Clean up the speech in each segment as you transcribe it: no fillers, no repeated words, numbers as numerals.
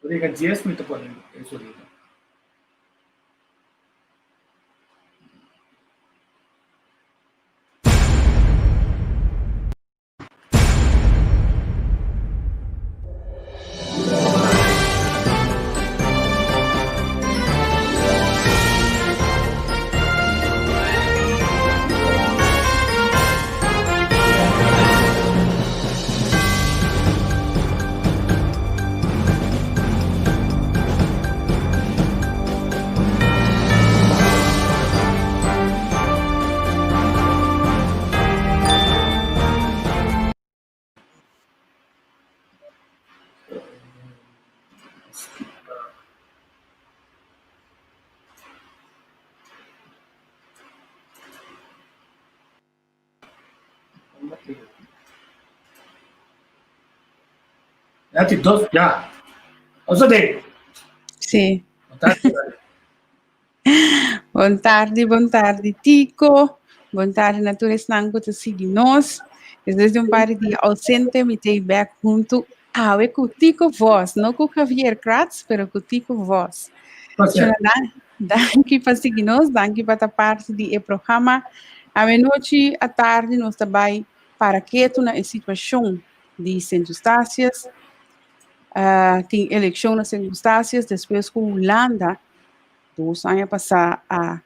Diga 10 minutos por eso diga. Já. Ouça daí. Sim. Boa tarde. Boa tarde, Tico. Boa tarde, natureza nango te seguir nós. Desde um par de ausente, me tenho back junto a com Tico voz, não com Javier Kratz, mas com Tico voz. Danke para seguir nós, danke para estar parte do programa. À noite, à tarde, nós também para que na situação de circunstâncias, tem eleição nas circunstâncias, depois com a Holanda, 2 anos passar a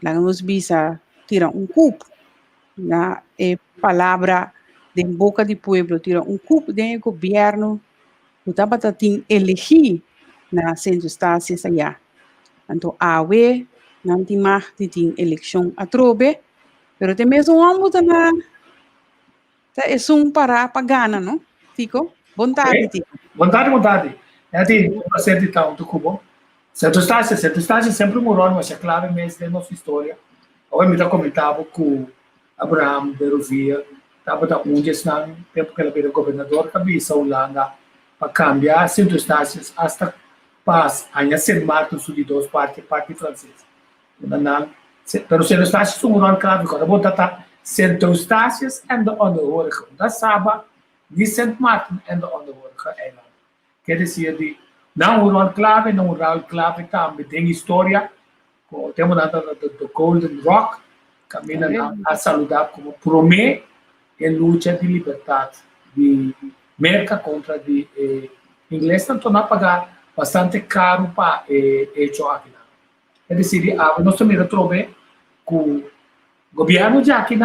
nos visa tirar cupo na palavra de boca do povo, tirar cupo do governo, o tabata tem elegir nas circunstâncias aí. Então, não tem mais de eleição a trobe, mas tem mesmo um na é para pagana, não? Tico? Boa tarde, Tico. Boa tarde. É um prazer de estar no Cuba. Circunstâncias sempre morou, mas é claro, mas da nossa história. Agora me está comentando com Abraham Berovia, estava da onde está tempo que ele era governador, cabeça Holanda, para cambiar as circunstâncias até paz, ainda ser Martin sul de duas partes, parte francesa. Pero circunstâncias são morando claro, quando vou tratar circunstâncias e de onderhoorige. Dat Saba, de Sint Maarten en de onderhoorige eilanden. Quer dizer, não o Ron Clave, não o Raul Clave, também tem história. Temos nada do Golden Rock, caminha a saludar como promê em luta de liberdade, de merca contra de inglês, então não pagar bastante caro para hecho aqui. Quer dizer, nós também trobamos com o governo de aqui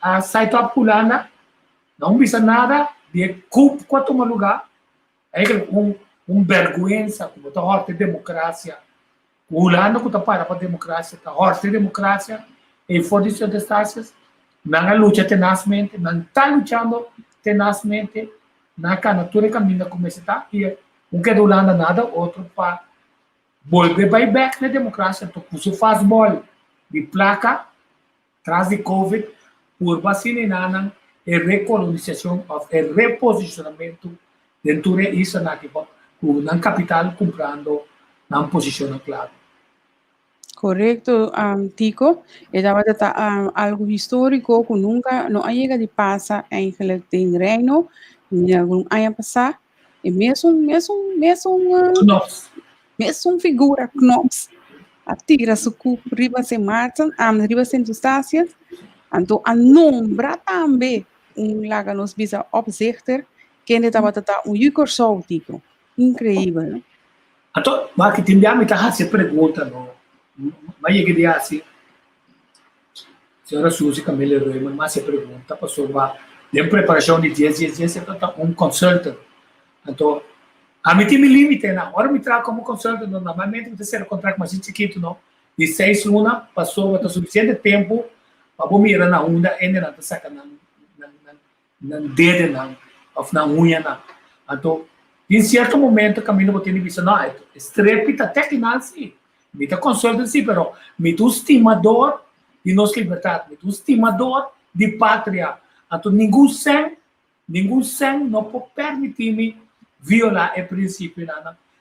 a site apulana, não precisa nada de cupo quanto um lugar, é vergonha, como está horta democracia, o Holanda que está para a democracia, está horta democracia, e for de circunstâncias, não luta tenazmente, não está lutando tenazmente, na natura caminha como está, e um que é da Holanda nada, outro para volver back na democracia, então se faz bol de placa, traz de Covid, por vacina e recolonização, e reposicionamento dentro disso na capital comprando na posição clara. Correto, Tico. Estava algo histórico que nunca não chega de passar em em Reino, em algum ano passar, e mesmo figura Knops atira su cupo riba se marchan, riba se circunstâncias, então a nombra também laga nos visa opzichter, que ainda estava yucor Tico. Incrível, né? Então, mas que tem me tá se pergunta, não? Mas eu queria assim, senhora Suzy Camila Reumann, mas se pergunta, passou de preparação de dias, consultant. Então, a mim tem limite, na hora me trago como consultant, normalmente você ser contrato mais chiquito, não? De 6 lunas, passou o suficiente tempo para mirar na onda, ainda não saca na dedo, na unha, então, em certo momento, caminho vou ter visto, não, estrepita até que nasce, me tá consultant, sim, pero me tu estimador de nossa liberdade, me tu estimador de pátria, então ninguém não pode permitir-me violar o princípio,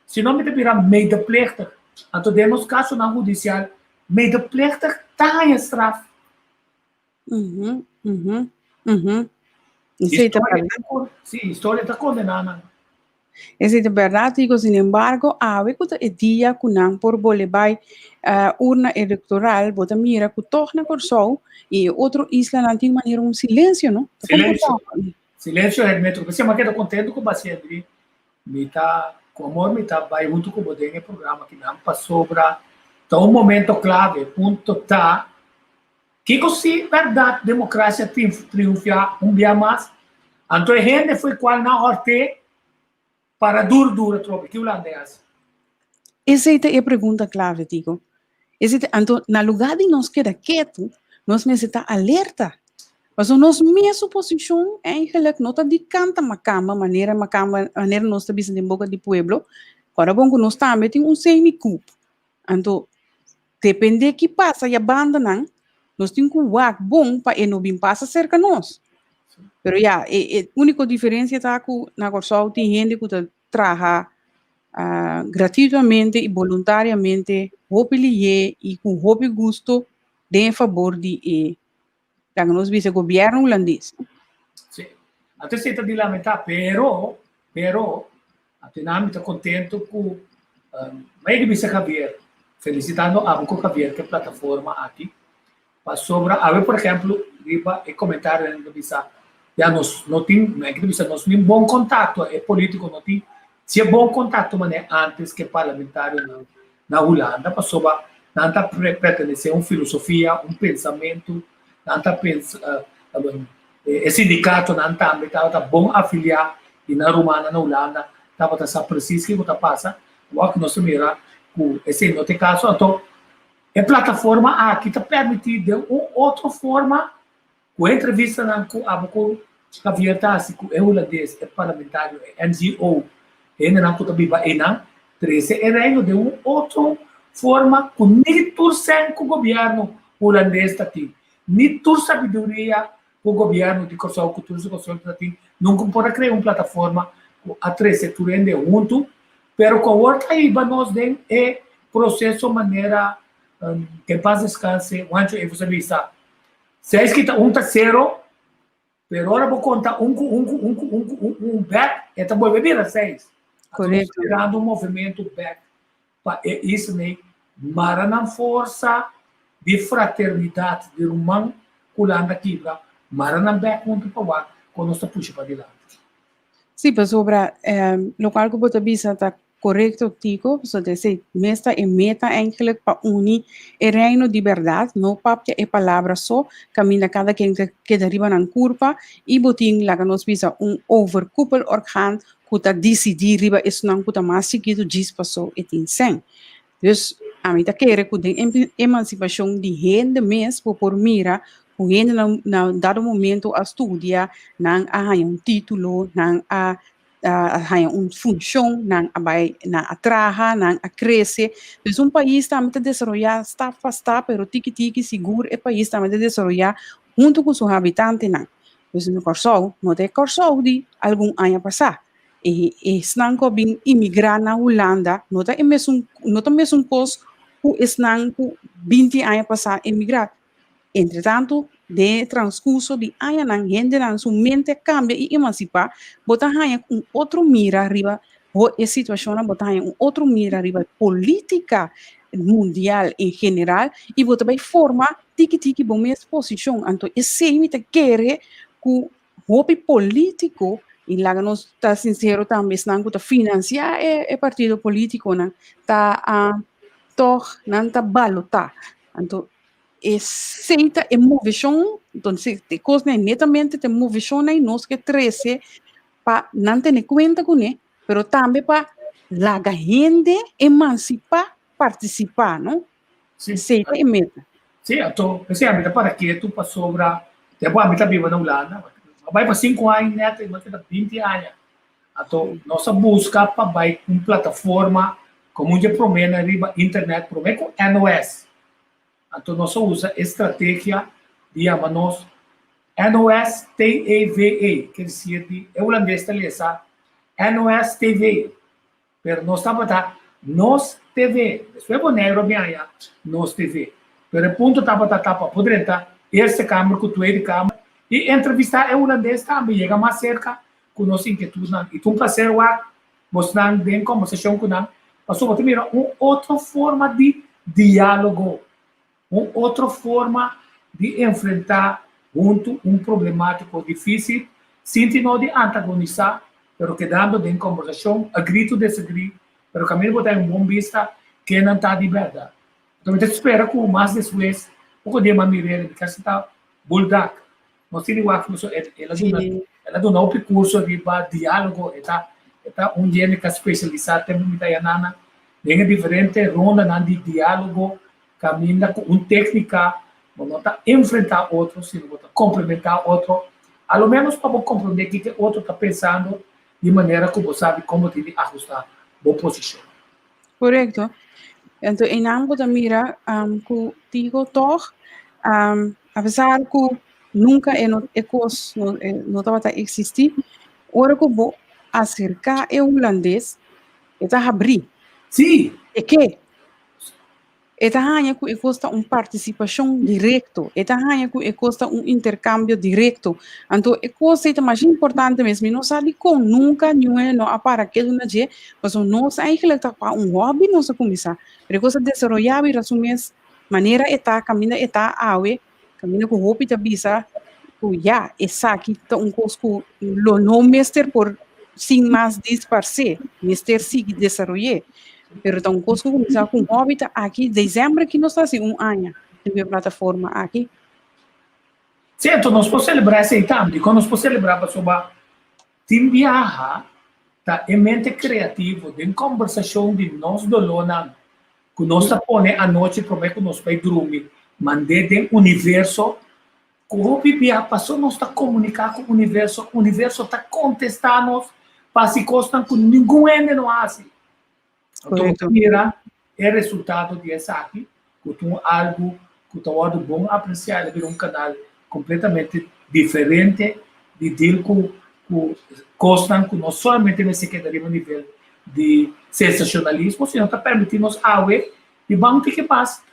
se não me virar medeplichtig, então demos caso na judicial, medeplichtig está em estraf. História está condenada. Esa é a verdade, digo, sin embargo, há que dia que não por bolebai urna eleitoral, bota mira que torna corso e outro isla não tem maneira silêncio, não? Silêncio. Silêncio é metro. Você é mais contente com o paciente. Me tá, com amor, me tá, vai junto com o Bodega programa que não passou para. Então, um momento clave, ponto tá. Que se verdade, democracia triunfar dia mais. Então, a gente foi qual na horte para duro, tropa. Que holandês. Essa é a pergunta clave, digo. Então, na lugar de nós quedar quieto, nós necessitamos alerta. Mas a nossa mesma posição, eigenlijk, não está de canta maneira nós estamos em boca do povo, para bom que nós estamos tem semi-cup. Então, depende que passa e abandonam, nós temos que work bom para não vir passa cerca de nós. Pero a única diferença está que na Corsol tem gente que trabalha gratuitamente e voluntariamente, hobby e com hobby gosto, de favor de que nós vimos o governo holandês. Sim. Até se está de lamentar, pero, até não está contente com meio de Bisa Javier, felicitando a Buco Javier, que é a plataforma aqui, para sobre, por exemplo, riba e comentário no Bisa, já nós não temos, não é que Bisa, nós temos bom contato, é político, não tem, se é bom contato, mas antes que parlamentário na Holanda, para sobre, não está pertencer a uma filosofia, um pensamento, não está pensando, sindicato não está bom afiliar e na Romana, na Holanda, estava a preciso que está passando, o que nós mira, esse não tem caso, então, a plataforma aqui está permitindo uma outra forma, com entrevista com a Buco Javier Tassi, com o holandês, é parlamentário, é NGO, ainda não está viva, e não, 13, é reino de uma outra forma, com nem torcendo com o governo holandês está aqui. Ni toda sabedoria o governo de Kosovo, cultura de Kosovo, nunca pode criar uma plataforma a três setores junto, pero com outra aí nós tem é processo maneira que paz descanse, onde é você visa. Se é que está zero, pero agora vou contar back, então vou beber a 6. Correto. Esperando movimento back para isso né, mara na força de fraternidade de irmão Holanda quebra, mas não é muito para quando nós puxa para diante. Sim, mas sobre local que você bisa está correto, tico, so desse mesta e meta eigenlijk para unir o reino de verdade, não para a palavra só, caminha cada quem que deriva na curva e botin lá que nós bisa overkoepel orgaan que está decidir riba isso não que mais seguido diz passou e tem sem. Dus a mim tá querer que tem emancipação de gente mesmo por mira o gente na dado momento a estudar não a título não a função não a trabalhar não a crescer dus país está a desenvolver está pero tiki seguro o país está a desenvolver junto com seus habitantes não dus no Kosovo não tem Kosovo de algum ano passar e snang ko bing imigrar na Holanda, não tá mesmo coisa o snang ko 20 anos passar imigrar. Entretanto, de transcurso de anos nang gente nang sua mente cambia e emancipar, botar outro mira arriba, a situação botar outro mira arriba política mundial em geral e botar vai formar tiki bom mesma posição. Então, esse imita querer que o político e lá nós está sincero também não que financiar é partido político não tá não tá balotar então aceita a movição então se te coisa netamente te movição aí nós que 13 para não ter conta com né pero também para lá a gente emancipar participar não aceita a meta sim então esse é a meta para que tu para sobra depois a meta viva na Holanda vai para 5 anos, né? Tem 20 anos. Então, nossa busca para vai uma plataforma como já promena riba internet, promena com NOS. Então, nós usa estratégia de nós NOS TEVE, quer dizer, de holandês talesa NOS TV. Pero nós estamos NOS TV. Depois é negro bem NOS TV. Pero o ponto estava para poder entrar essa câmera com a câmera e entrevistar o holandês também, chega mais cerca com nossa inquietude. E tu prazer lá, mostrando bem conversação com nós, mas sobre mira outra forma de diálogo, outra forma de enfrentar junto problemático difícil, sem não de antagonizar, pero quedando em conversação, agree to disagree, pero caminho botar um bom vista que não está de verdade. Então, eu espero que mais depois, pouco de maneira de que está bulldog. Nós temos ela dá um curso de diálogo, está gênero especializado tem muita nana, tem diferente ronda de diálogo, caminha com uma técnica, não está enfrentar outro, sino está complementar outro, ao menos para compreender que o outro está pensando de maneira que você sabe como tem de ajustar a posição. Correto. Então, em ambos da mira, que digo toch, apesar que nunca não estava a existir, ora que vou acercar o holandês, está a abrir. Sim. E que? Está hanya que custa participação direta, está hanya que custa intercâmbio direto. Então, é coisa mais importante mesmo, não sabe como nunca não apara que não é, mas nós eigenlijk tá para hobby nós começar. Porque coisa desenvolver e assumir maneira está caminho está awe, caminho com hobby tá bisa, que já essa aqui tá coisa que lo não mestre por sem mais disparcer, mestre sigue desenvolver. Pero então, coisa que começar com hobby aqui, dezembro que nós está assim, ano, de plataforma aqui. Sim, então nós podemos celebrar esse também, quando nós podemos celebrar sobre tem viajar, tá em mente criativo, de conversação de nós do lona, que nós tá pone à noite para que nós vai dormir, mandei de universo, que o viajar passou nós tá comunicar com o universo tá contestando, para se costam que ninguém ainda não faz. Então, mira, é resultado dessa aqui, que tem algo que está bom apreciar, é um canal completamente diferente de deal com costam que não somente não se queda no nível de sensacionalismo, sino que permite-nos a ver e vamos ter que passar.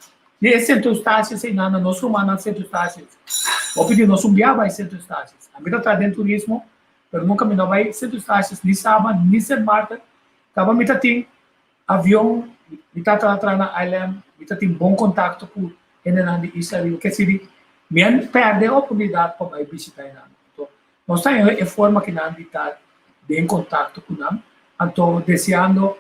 E é centro-estácias, e nada, nós humanos centro-estácias. Ou pedir nós viajar centro-estácias. A vida está dentro do turismo, mas nunca me não vai centro-estácias, nem sábado, nem semana, acaba me tem avião, me está atrás na island, me tem bom contato com o de Israel, que se me perde a oportunidade para visitar ele. Então, nós temos a forma que nós está em contato com ele, então, desejando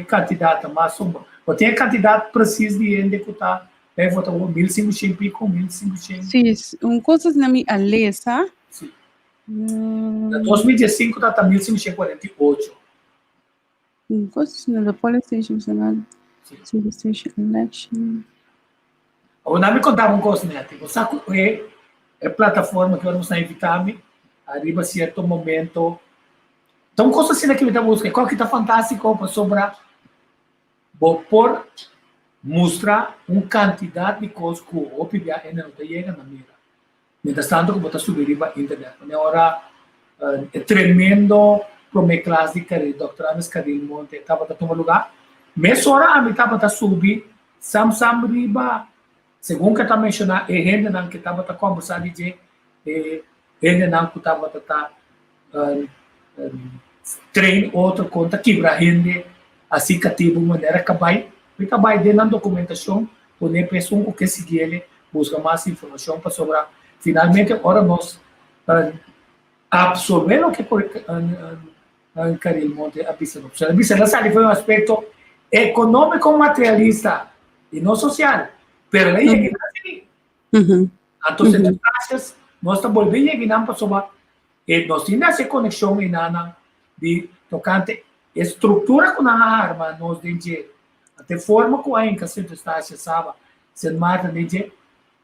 candidato mais uma. Eu tenho candidato preciso de gente que está, votar 1.500 e pico, 1.500. Sim, coisas na minha alesa. Sim. Em 2015 está 1.548. Coisas na policy station, election. O nome contava coisa, né? Tipo, saco é plataforma que vamos invitar arriba a certo momento. Então, coisa assim que me busca, qual que está fantástico para sobrar, vou por mostrar candidato de coisas que o OPBA ainda não chega na mira. Mientras tanto, que vou subir para a internet. Agora, é tremendo para minha classe de Dr. Ames Caril Monte, estava a tomar lugar. Mas hora a mim estava a subir, sam riba, segundo que está mencionando, é gente não que estava a conversar de gente não que estava a trein outra conta quebra gente assim que tive uma maneira que vai dentro da documentação poder pessoa o que seguir ele busca mais informação para sobre finalmente agora nós para absorver o que por Caril Monte a Bicela foi um aspecto econômico materialista e não social pero aí é que assim então graças nós estamos voltando aqui não para sobre nós temos essa conexão em nana de tocante estrutura com a arma nós dentro até forma com a enca centro estácio sabe sen marta dentro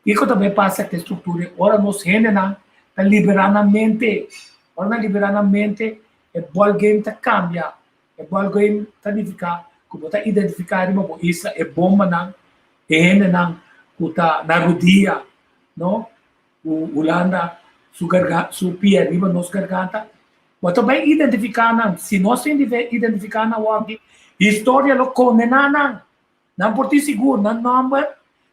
e que também passa que estrutura ora nós rende na liberar na mente ora na liberar na mente é bom game tá cambia é bom game tá identificar como tá identificar uma isso é bom não é rende não o tá na rodia não o Holanda su pia riba nos garganta mas também identificar não se nós identificar na waki história lo condenar não por ti seguro não nome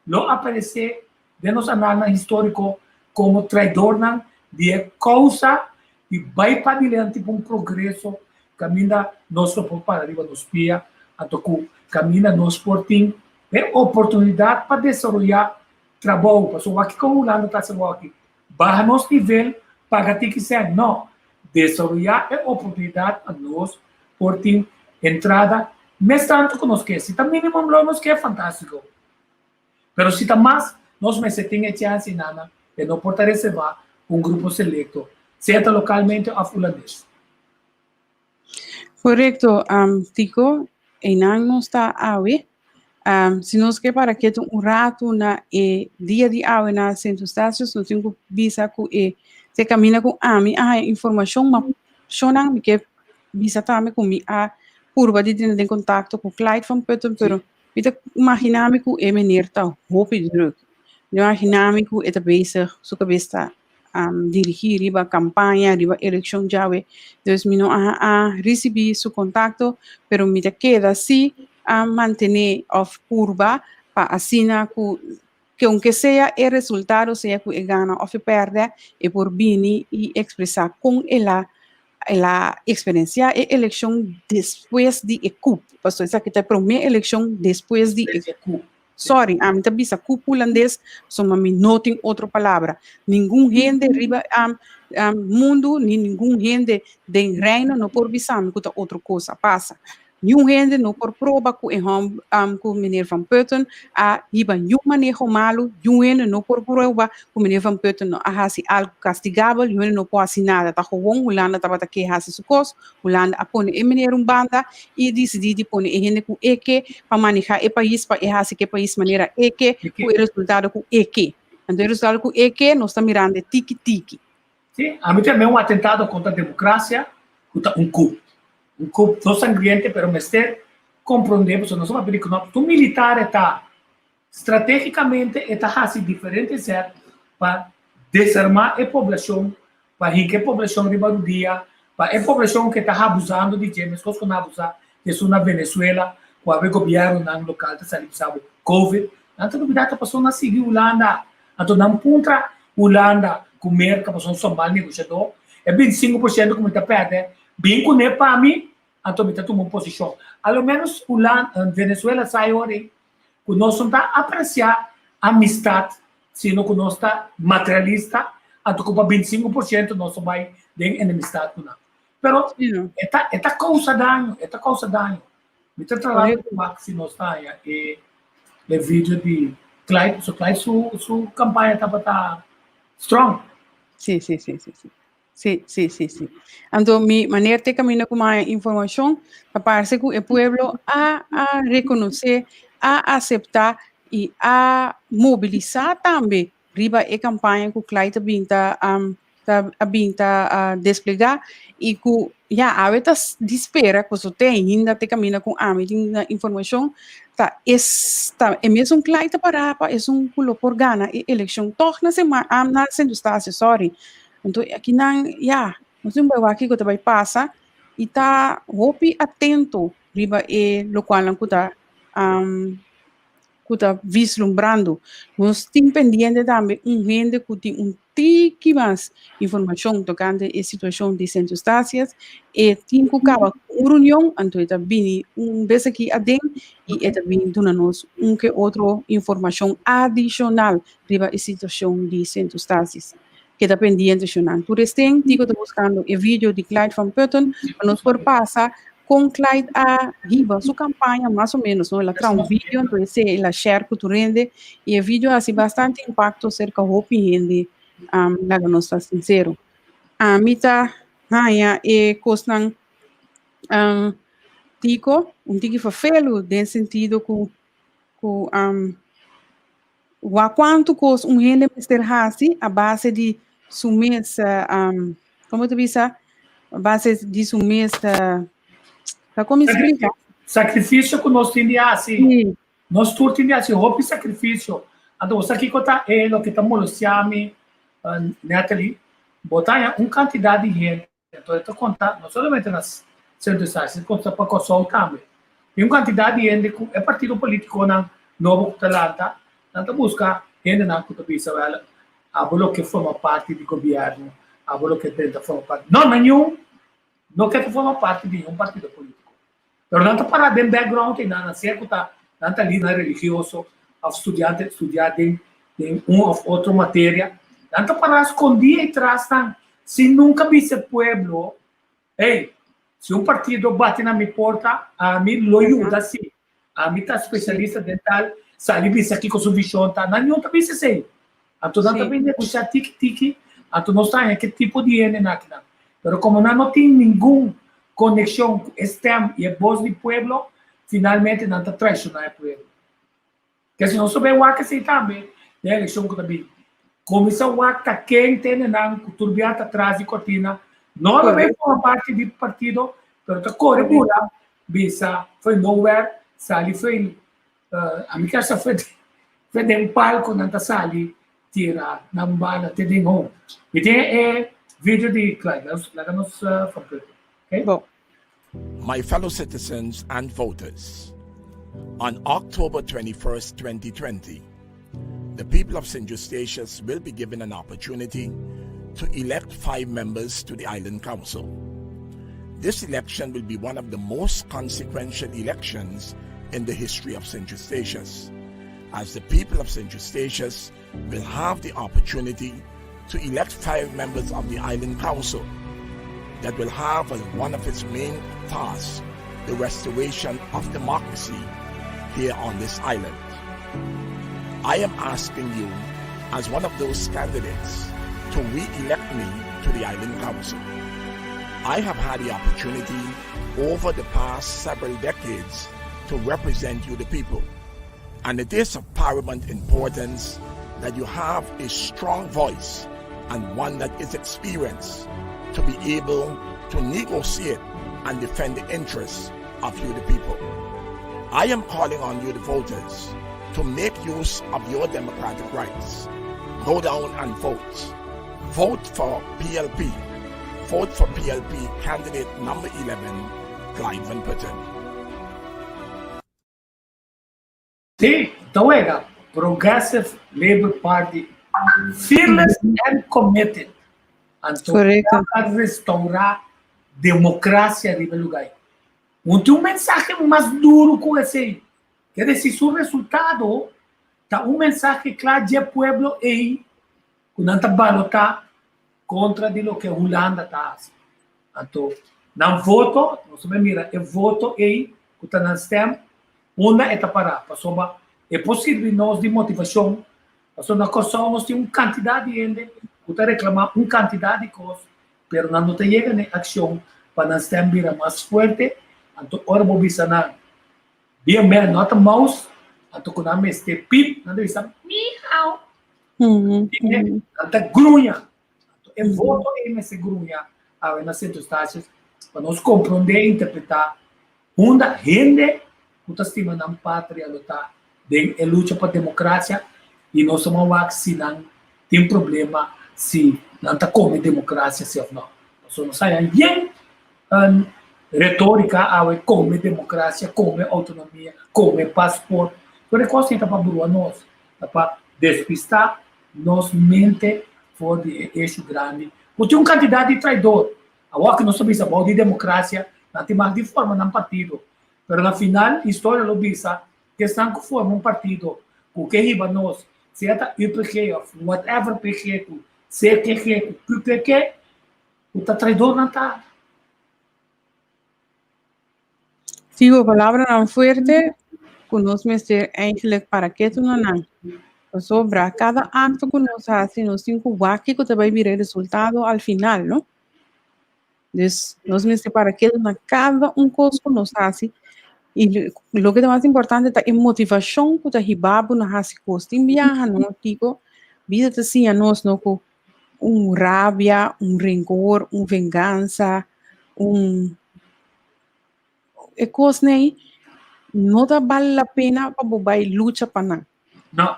lo aparecer de nos análise histórico como traidor não de causa e vai para adiante para progresso caminha nosso povo para arriba nos pia, anto caminha nos portim, é oportunidade para desenvolver trabalho, pessoal aqui como o Lando está sendo aqui, barra nosso nível, para que quiser, não, desenvolver é oportunidade para nós, portim, entrada, mas tanto que nós quer, se está mínimo nós quer fantástico, pero se está mais, nós me tem a chance nada, de não portar reservar um grupo selecto, seja localmente ou fulandês. Correcto, Tico, enang não está awe. Se nós quer para que rato na dia de awe na centro estácios, nós temos que visa que se caminha com a informação, mas sonang que visa também com a curva de ter contato com o cliente van Putten, pero kita imaginami ko meneer ta hopi druk. Imaginami ko ita bezig, so kabista dirigir riba campanha, riba eleição jawe. Dus mino recebi su contacto, pero me queda assim a mantener of curva para assina que aunque sea el resultado, sea que gana o perde, e por bini e expressar com ela experiencia a eleição depois de ECUP. Pastor, essa que é a primeira eleição depois de ECUP. Sorry, a mim também essa CUP holandês, só me notem outra palavra. Nenhum gente riba mundo, nem nenhum gente de reino não por visam que outra coisa passa. Nenhum gente não por prova que o meneer Van Putten riba nenhum manejo malo, nenhum gente não por prova que o meneer Van Putten não faz algo castigável, nenhum gente não pode fazer nada. Tá gewoon, Holanda tá para que fazer sucos, Holanda apone meneer banda e decide pôr gente com EQ para manejar o país, para fazer que o país maneira EQ, com o resultado com EQ. Então o resultado com EQ nós estamos mirando tiki-tiki. Sim, a mim também atentado contra a democracia, contra coup. Coup não sangriente, pero mestre compreendemos, nós vamos abrir que o militar está estrategicamente está fazendo diferentes para desarmar a população, para que a população riba do dia, para a população que está abusando de gemes, que não abusa, que é na Venezuela, com o governo no local, está sabe COVID, então novidade a pessoa não seguiu Holanda, então não punta Holanda comer que a pessoa só mal negociador, é 25% como está perde, bem com ne para mim, então está tomando posição. Ao menos Holanda, Venezuela sai hoje, que nós não está apreciar amistade, sino que nós está materialista, então com 25% nós vai ter enemistade com nós. Pero esta causa daño, Me está trabalhando com o Maxi nós está e o vídeo de Clyde, sua campanha estava strong. Sim. Então, minha maneira de caminhar com mais informação, parece que o povo a reconhecer, a aceitar e a mobilizar também riba a campanha que o Clyde está desplegar e que a está de espera que você tem ainda te caminha com a informação é mesmo Clyde para é pulo por gana e eleição torna se na sendo está sorry. Então, aqui não, nós temos aqui que vai passar e está atento riba e local que está vislumbrando. Nós temos pendente também gente que tem tique mais informação tocante a situação de centro estácias e tem que acabar uma reunião, então está bem vez aqui adentro e está bem dando-nos que outra informação adicional riba a situação de centro estácias. Que está pendente, por isso, digo, estou buscando o vídeo de Clyde Van Putten, para nós por passar com Clyde a riba sua campanha, mais ou menos, não? Ela traz vídeo, então ela share com o rende, e o vídeo assim bastante impacto cerca da opinião lá que nós está sincero. A mim tá, e costan, tico, tiki fafelo, no sentido que quanto custa rende Mr. Hassi, a base de sumir como tu diz, a base de sumir como explica? Sacrifício que nós temos assim, nós todos temos assim, roupa e sacrifício. Então, isso aqui é o que estamos chame Natalie, botar quantidade de gente. Então, eu estou contando, não somente nas centro-estácias, conta para o sol também. Tem quantidade de gente que é partido político na Novo Talanta, então busca gente na Cutubisa, a bolo que forma parte do governo, a bolo que tenta formar parte. Não nenhum, não quer formar parte de um partido político. Pero não está para bem background, não sei que está ali na religioso, a estudar de uma ou outra matéria, não está para esconder e trás, se nunca visse pueblo, hey, se um partido bate na minha porta, a mim lo ajuda sim. A mim está especialista dental, sabe visse aqui com sua visão, tá? Não está visse assim. A tu não está bem negociar tique-tique, a tu não está em que tipo de ene naquela. Pero como não tem nenhuma conexão com STEM e a voz do pueblo, finalmente não está traicionando o pueblo. Porque se não souber o que se também, na eleição que também, comissão o que quem tem não, turbiata atrás de cortina, não vai formar parte do partido, pero está correndo, bisa, foi nowhere, sali foi, a minha casa foi de palco, não está sali, tira, não bala, tem home. E tem vídeo de Clyde, lagamos okay? Bom. My fellow citizens and voters, on October 21st, 2020, the people of St. Eustatius will be given an opportunity to elect 5 members to the Island Council. This election will be one of the most consequential elections in the history of St. Eustatius, as the people of St. Eustatius will have the opportunity to elect 5 members of the Island Council that will have as one of its main tasks the restoration of democracy here on this island. I am asking you, as one of those candidates, to re-elect me to the Island Council. I have had the opportunity over the past several decades to represent you, the people, and it is of paramount importance that you have a strong voice and one that is experienced to be able to negotiate and defend the interests of you, the people. I am calling on you, the voters, to make use of your democratic rights. Go down and vote. Vote for PLP. Vote for PLP candidate number 11, Clyde Van Putten. Sim, então é Progressive Labour Party, fearless and committed. Correto. Para restaurar democracia em lugar. Não tem mensagem mais duro que esse. Quer dizer, se o resultado tá mensagem claro de pueblo aí, que não está balotar contra de lo que a Holanda está fazendo. Então, não voto, não se mira, é voto aí, que está na STEM, uma é para é possível nós de motivação, porque na Corsão nós temos quantidade de gente que está reclamando quantidade de coisas, mas não está chegando em ação para nós STEM virar mais forte, então, ora, vou pensar bem menos, não está mouse, então, quando nós este pip, não deve estar miau, não está grunha, é voto aí nesse grunha, nas circunstâncias, para nós compreender e interpretar onde gente que está estimando a pátria, está em luta para a democracia, e nós somos lá que se não tem problema, se não está como democracia, se ou não. Nós não saímos bem retórica, como democracia, como autonomia, como passaporte. Por isso, nós temos para burlar nós, para despistar, nós mente fora de eixo grande. Porque um candidato de traidor, agora que nós sabemos about de democracia, não tem mais de forma num partido. Mas, na final, a história lo bisa que estão que forma um partido, o que riba nós, seja UPG, whatever PG, CQG, PPG, o traidor não está. Sigo a palavra não fuerte, conosco mestre eigenlijk para que tu não. Sobra cada acto que nós fazemos, nós temos que que vai vir resultado ao final, não? Então, nós mestre para que tu cada coisa que nós fazemos, e o que é mais importante é a motivação que tu ribabo na fase costa. Em viagem, não digo, vida assim a nós não com rabia, rancor, vingança, é coisa nem não tá vale a pena para bobai luta para nada. Não.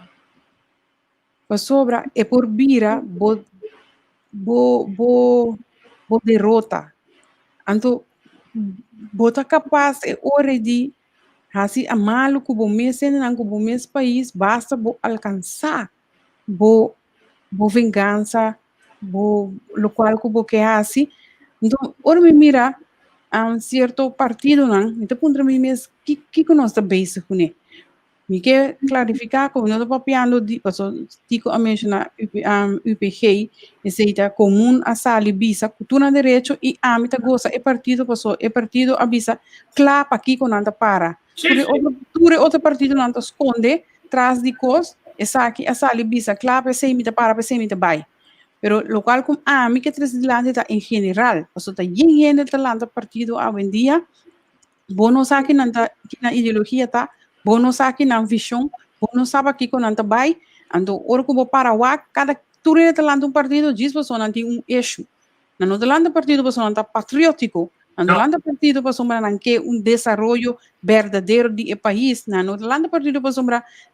Mas sobra é por vira bo derrota. Então bota capaz é already assim a malo que bom mês não que bom mês país basta bo alcançar bo vingança bo lo qual que bo que assim Então, ora me mira um certo partido não, então contra mim mesmo que nós base com ele. Me quer clarificar como nós papiando de passo tico a mencionar UPG e seita comum a sali bisa cultura direito e amita goza e partido avisa clapa aqui com nanta para. Outro partido não esconde traz de cos e saque a sali bisa clapa e imita para se imita vai. Pero lo cual como mí que tres delante está en general, o sea, está en el partido a buen día, bono saque nanta na ideologia tá, bono saque na visão, bono sabe aqui com nanta vai, ando ora como para cada turno talante partido diz você não tem eixo. No talante partido você não está patriótico, no talante partido você não quer desenvolvimento verdadeiro de país, no talante partido você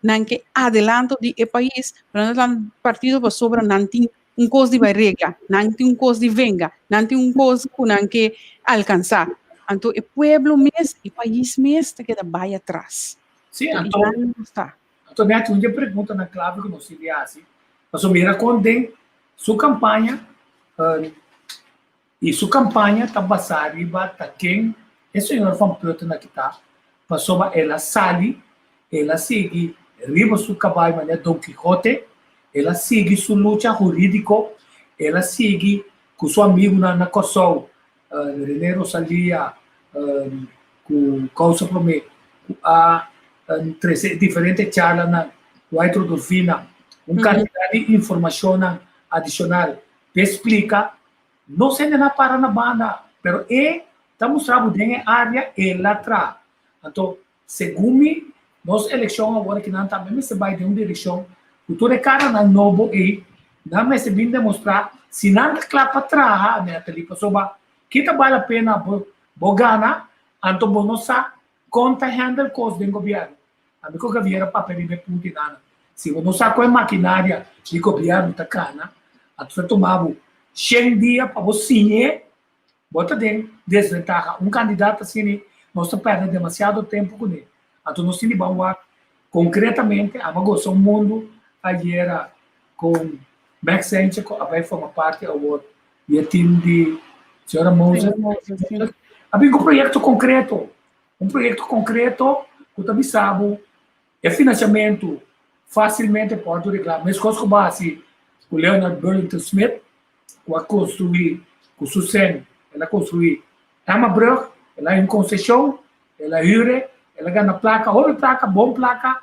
não quer adelanto de país, no talante partido você não tem coisa de regra, não tem coisa de venga, não tem coisa que alcançar. Então, o pueblo mesmo, o país mesmo, que vai atrás. Sim, então, Neto, uma pergunta na clave que nós enviasse, mas o mira condem sua campanha, e sua campanha está basada em quem é o senhor Van Putten aqui está, passou ela sali, ela segue, riba seu cavalo, mané Don Quixote, ela segue sua luta jurídica, ela segue com seu amigo na Kosovo, René Rosalia, com causa prome, a diferentes charlas na White Rodolfina, quantidade de informação adicional que explica, não se na para na banda, pero está mostrando bem a área ela atrás. Então, segundo nossa eleição agora que não também se vai de uma direção, o todo cara na novo não me se vem demonstrar se não clapa atrás, né, ali passou que vale a pena bogana, anto bonosa conta handle cost do governo. A mim que o governo papel de puntinana. Se você sabe qual é a maquinária do governo tá cana, a tu tomava 100 dias para você bota dentro desventaja. Candidato assim, nós perdemos demasiado tempo com ele. A tu nós temos que concretamente, a magoça o mundo ayer com Max Sanchez, vai formar parte do time de senhora Moussa. Havia um projeto concreto que também sabe, é financiamento facilmente pode reclamar. Mas com base o Leonard Burlington Smith, que a construir, com Susan, ela construir uma brug, ela em concessão, ela hyre, ela ganha placa, bom placa,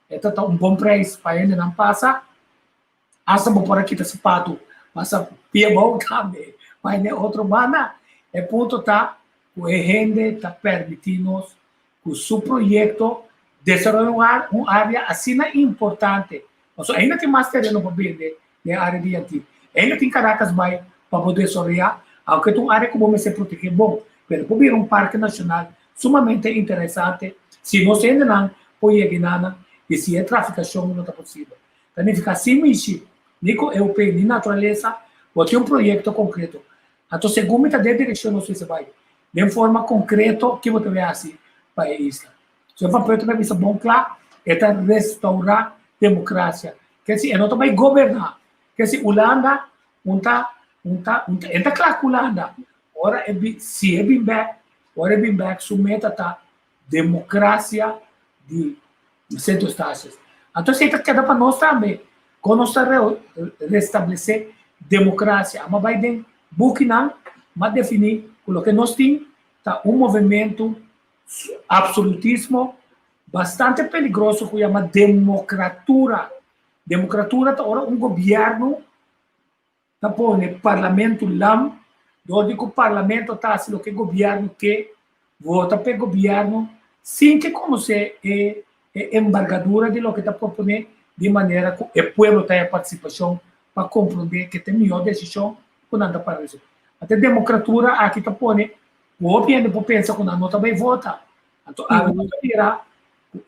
ela tá bom preço para ele não passa, asa por aqui tá sapato, passa pia bom também, mas é outro mana, é ponto tá, o rende está permitindo que o seu projeto desenvolver uma área assim importante. Mas ainda tem mais terreno para vender na área de antigo. Ainda tem Caracas vai para poder desenvolver, aunque é uma área que vamos se proteger bom, mas para vir um parque nacional sumamente interessante, se nós ainda não põe nada e se é traficação não está possível. Também fica assim, Nico, eu de natureza, vou ter um projeto concreto. Então, segundo a direção, não sei se vai de forma concreta que você vai assim para isso. Se eu faço também isso bom claro, é restaurar a democracia. Quer dizer, não vai governar. Quer dizer, Holanda, é claro que Holanda, ora se é bem back, submeta a democracia de centro-estácios. Então, se é para nós também, quando nós restabelecer democracia, mas vai ter Buchanan, mas definir o que nós temos, tá movimento absolutismo bastante peligroso que chama democratura. Democratura tá ora governo tá põe parlamento lá, onde o parlamento tá assim o que governo que vota para o governo sem que conhecer a embargadura de lo que está propondo de maneira que o povo tenha participação para compreender que tem melhor decisão quando anda para isso. Até democratura aqui está põe o governo pensa que não também vota. Então, a gente dirá,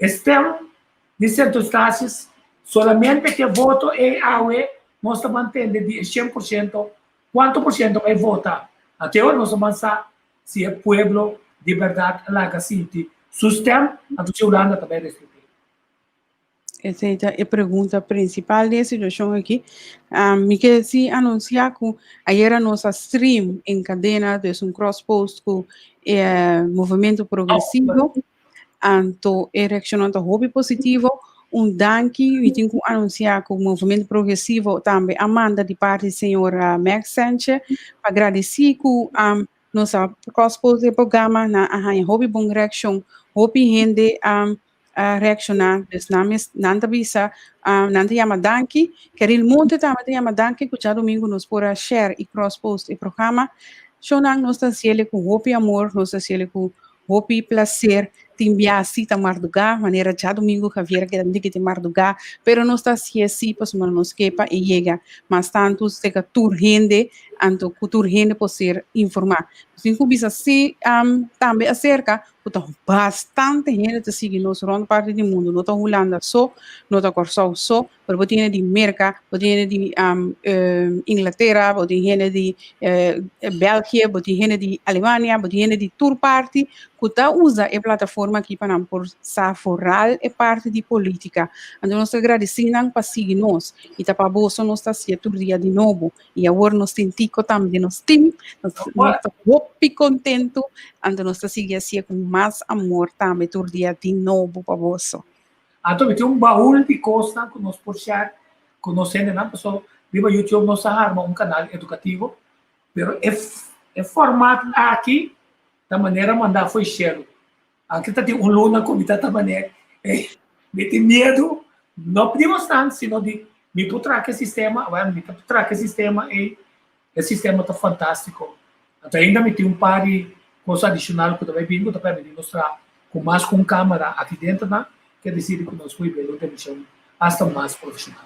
externo de centro-estácios, solamente que voto é AUE, nós estamos mantendo de 100%, quanto por cento vai votar. Até hoje, nós vamos saber se é povo de verdade lá que sente sustento, a Holanda também respeita. Essa é a pergunta principal da situação aqui. Me quer se anunciar que ayer a nossa stream em cadena de um cross-post com movimento progressivo, anto reacionando a hobby positivo, danke, e tenho que anunciar que o movimento progressivo também Amanda de parte do senhor Max Sanchez, agradecer que nossa cross-post do programa na hobby bom reação, hobby rende reaccionar, dus nanta bisa, nanta yama danki, querer monte tama te yama danki, que já domingo nos pora share e cross-post e programa, shonang nos tá ciele com hopi amor, nos tá ciele com hopi prazer, timbia cita marduga, maneira já domingo que vier que tem que te marduga, pero nos tá ciesi, pas nos quepa e chega, mas tantos te que tur rende, anto cultur rende por ser informar. Então, bisa se também acerca, porque bastante gente te sigue nos rond parte do mundo, não tá Holanda só, não tá Corsau só, mas você tem de América, você tem de Inglaterra, você tem de Bélgica, você tem de Alemanha, você tem de tour parte, que tá usa a plataforma aqui para não por saforal e parte de política. Então, nós agradecemos para seguir nós, e tá para bolsa nós tá se todo dia de novo, e agora nós tentico também nós tem, nós tá muito contento, então nós tá seguindo assim com mais amor também todo dia de novo para bolsa. Então, tem baú de coisa que nós puxar, que nós ainda não passou, viva YouTube nós arma canal educativo, pero é formato aqui da maneira mandar foi cheiro. Aqui tá tem luna como tá da maneira, me tem medo, não podemos tanto, senão de me putar que sistema, vai me putar que sistema e o sistema tá fantástico. Então ainda me tem par de coisa adicional que também vindo para me mostrar com câmera aqui dentro, né? Que decide que nós foi bem televisão hasta mais profissional.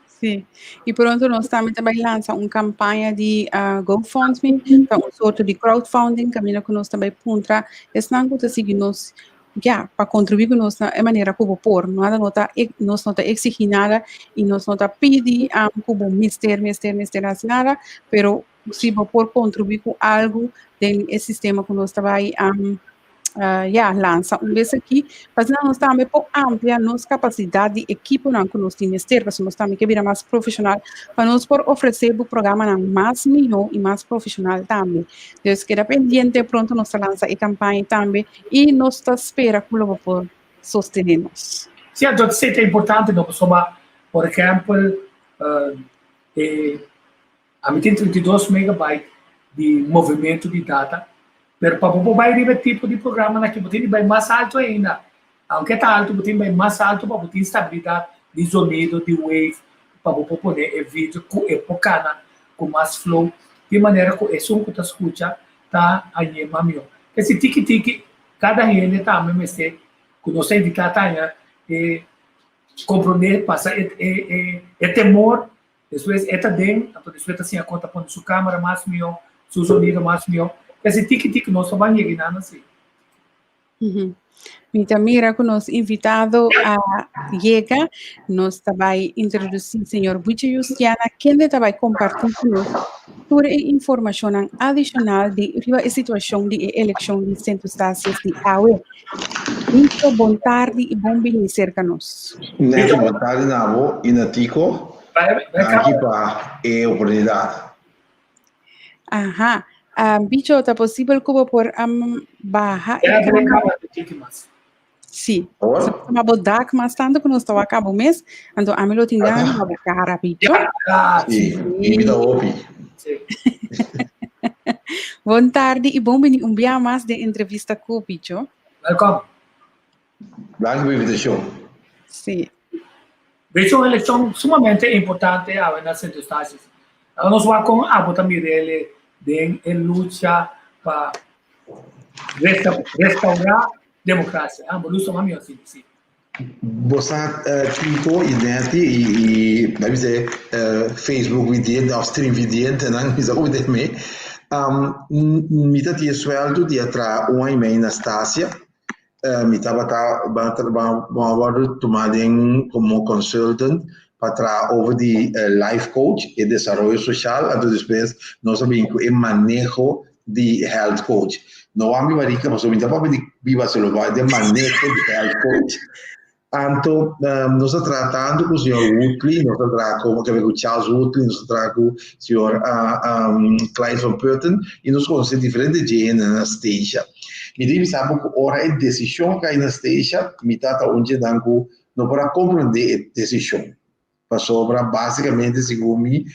Sim. E pronto, nós também lançamos uma campanha de GoFundMe, então um sorte de crowdfunding, caminho que nós também puntra, não que seguir nós para contribuir com nós de maneira como por, nada nós não exigir nada e nós não pedir como mister nada, pero se por contribuir com algo desse sistema que nós também lança vez aqui, mas nós também por ampliar nossa capacidade de equipe que nós temos ter, porque nós também queremos mais profissional, para nós por oferecer o programa mais melhor e mais profissional também. Então, queda pendiente, pronto nós lança a campanha também e nós está espera que o por sostenermos. Sim, então isso é importante, não sobre, por exemplo, a mim tem 32 megabytes de movimento de data. Pero para você vai tipo de programa aqui, você vai mais alto ainda. Aunque está alto, você vai mais alto para você estabilidade de sonido, de wave, para você poder vídeo com época, com mais flow, de maneira que o som que você escuta está aí melhor. Esse tique-tique, cada gente está a mesma coisa, que nós indicamos aí, comprometer, passa temor, depois dentro, então depois assim a conta põe sua câmera mais melhor, seu sonido mais melhor. Esse tique-tique nós vamos chegar assim. Então, mira que nós invitado a chegar, nós também introduzir o senhor Buche Justiana, quem vai compartilhar toda a informação adicional de a situação de eleição de centros de AUE. Muito boa tarde e bom vir cerca nós. Muito boa tarde, Nabo, e Natico, aqui para a oportunidade. Aha. Bicho, está possível que por barra sim, uma bodac mas tanto que nós estamos acabando mês, então a melhor tinha uma cara bicho. Sim, vida opi. Boa tarde e bom vir dia mais de entrevista com o bicho. Welcome. Obrigado pela invitação. Sim. Bicho é uma eleição sumamente importante nas circunstâncias. Nós vamos com a Bota Mirelle de luta para restaurar a democracia. Vamos falar assim. Você tweetou e deve ser Facebook video, ou stream video, não me sabe de mim. Me tá tinha sueldo de atra uma e-mail na Estácia. Me tava tomado como consultant para over de life coach e desarrollo social, então depois nós sabemos que é manejo de health coach. Não há me marica, mas eu me dá para viva celular de manejo de health coach. Então, nós estamos tratando com o senhor Woodley, nós estamos tratando com o Charles Woodley, nós estamos tratando com o senhor Clyde Van Putten, e nós conhecemos diferentes gente na station. Me diz, sabe, que a hora de decisão que há na station, me está onde não para compreender a decisão. Sobre, basicamente, segundo mim,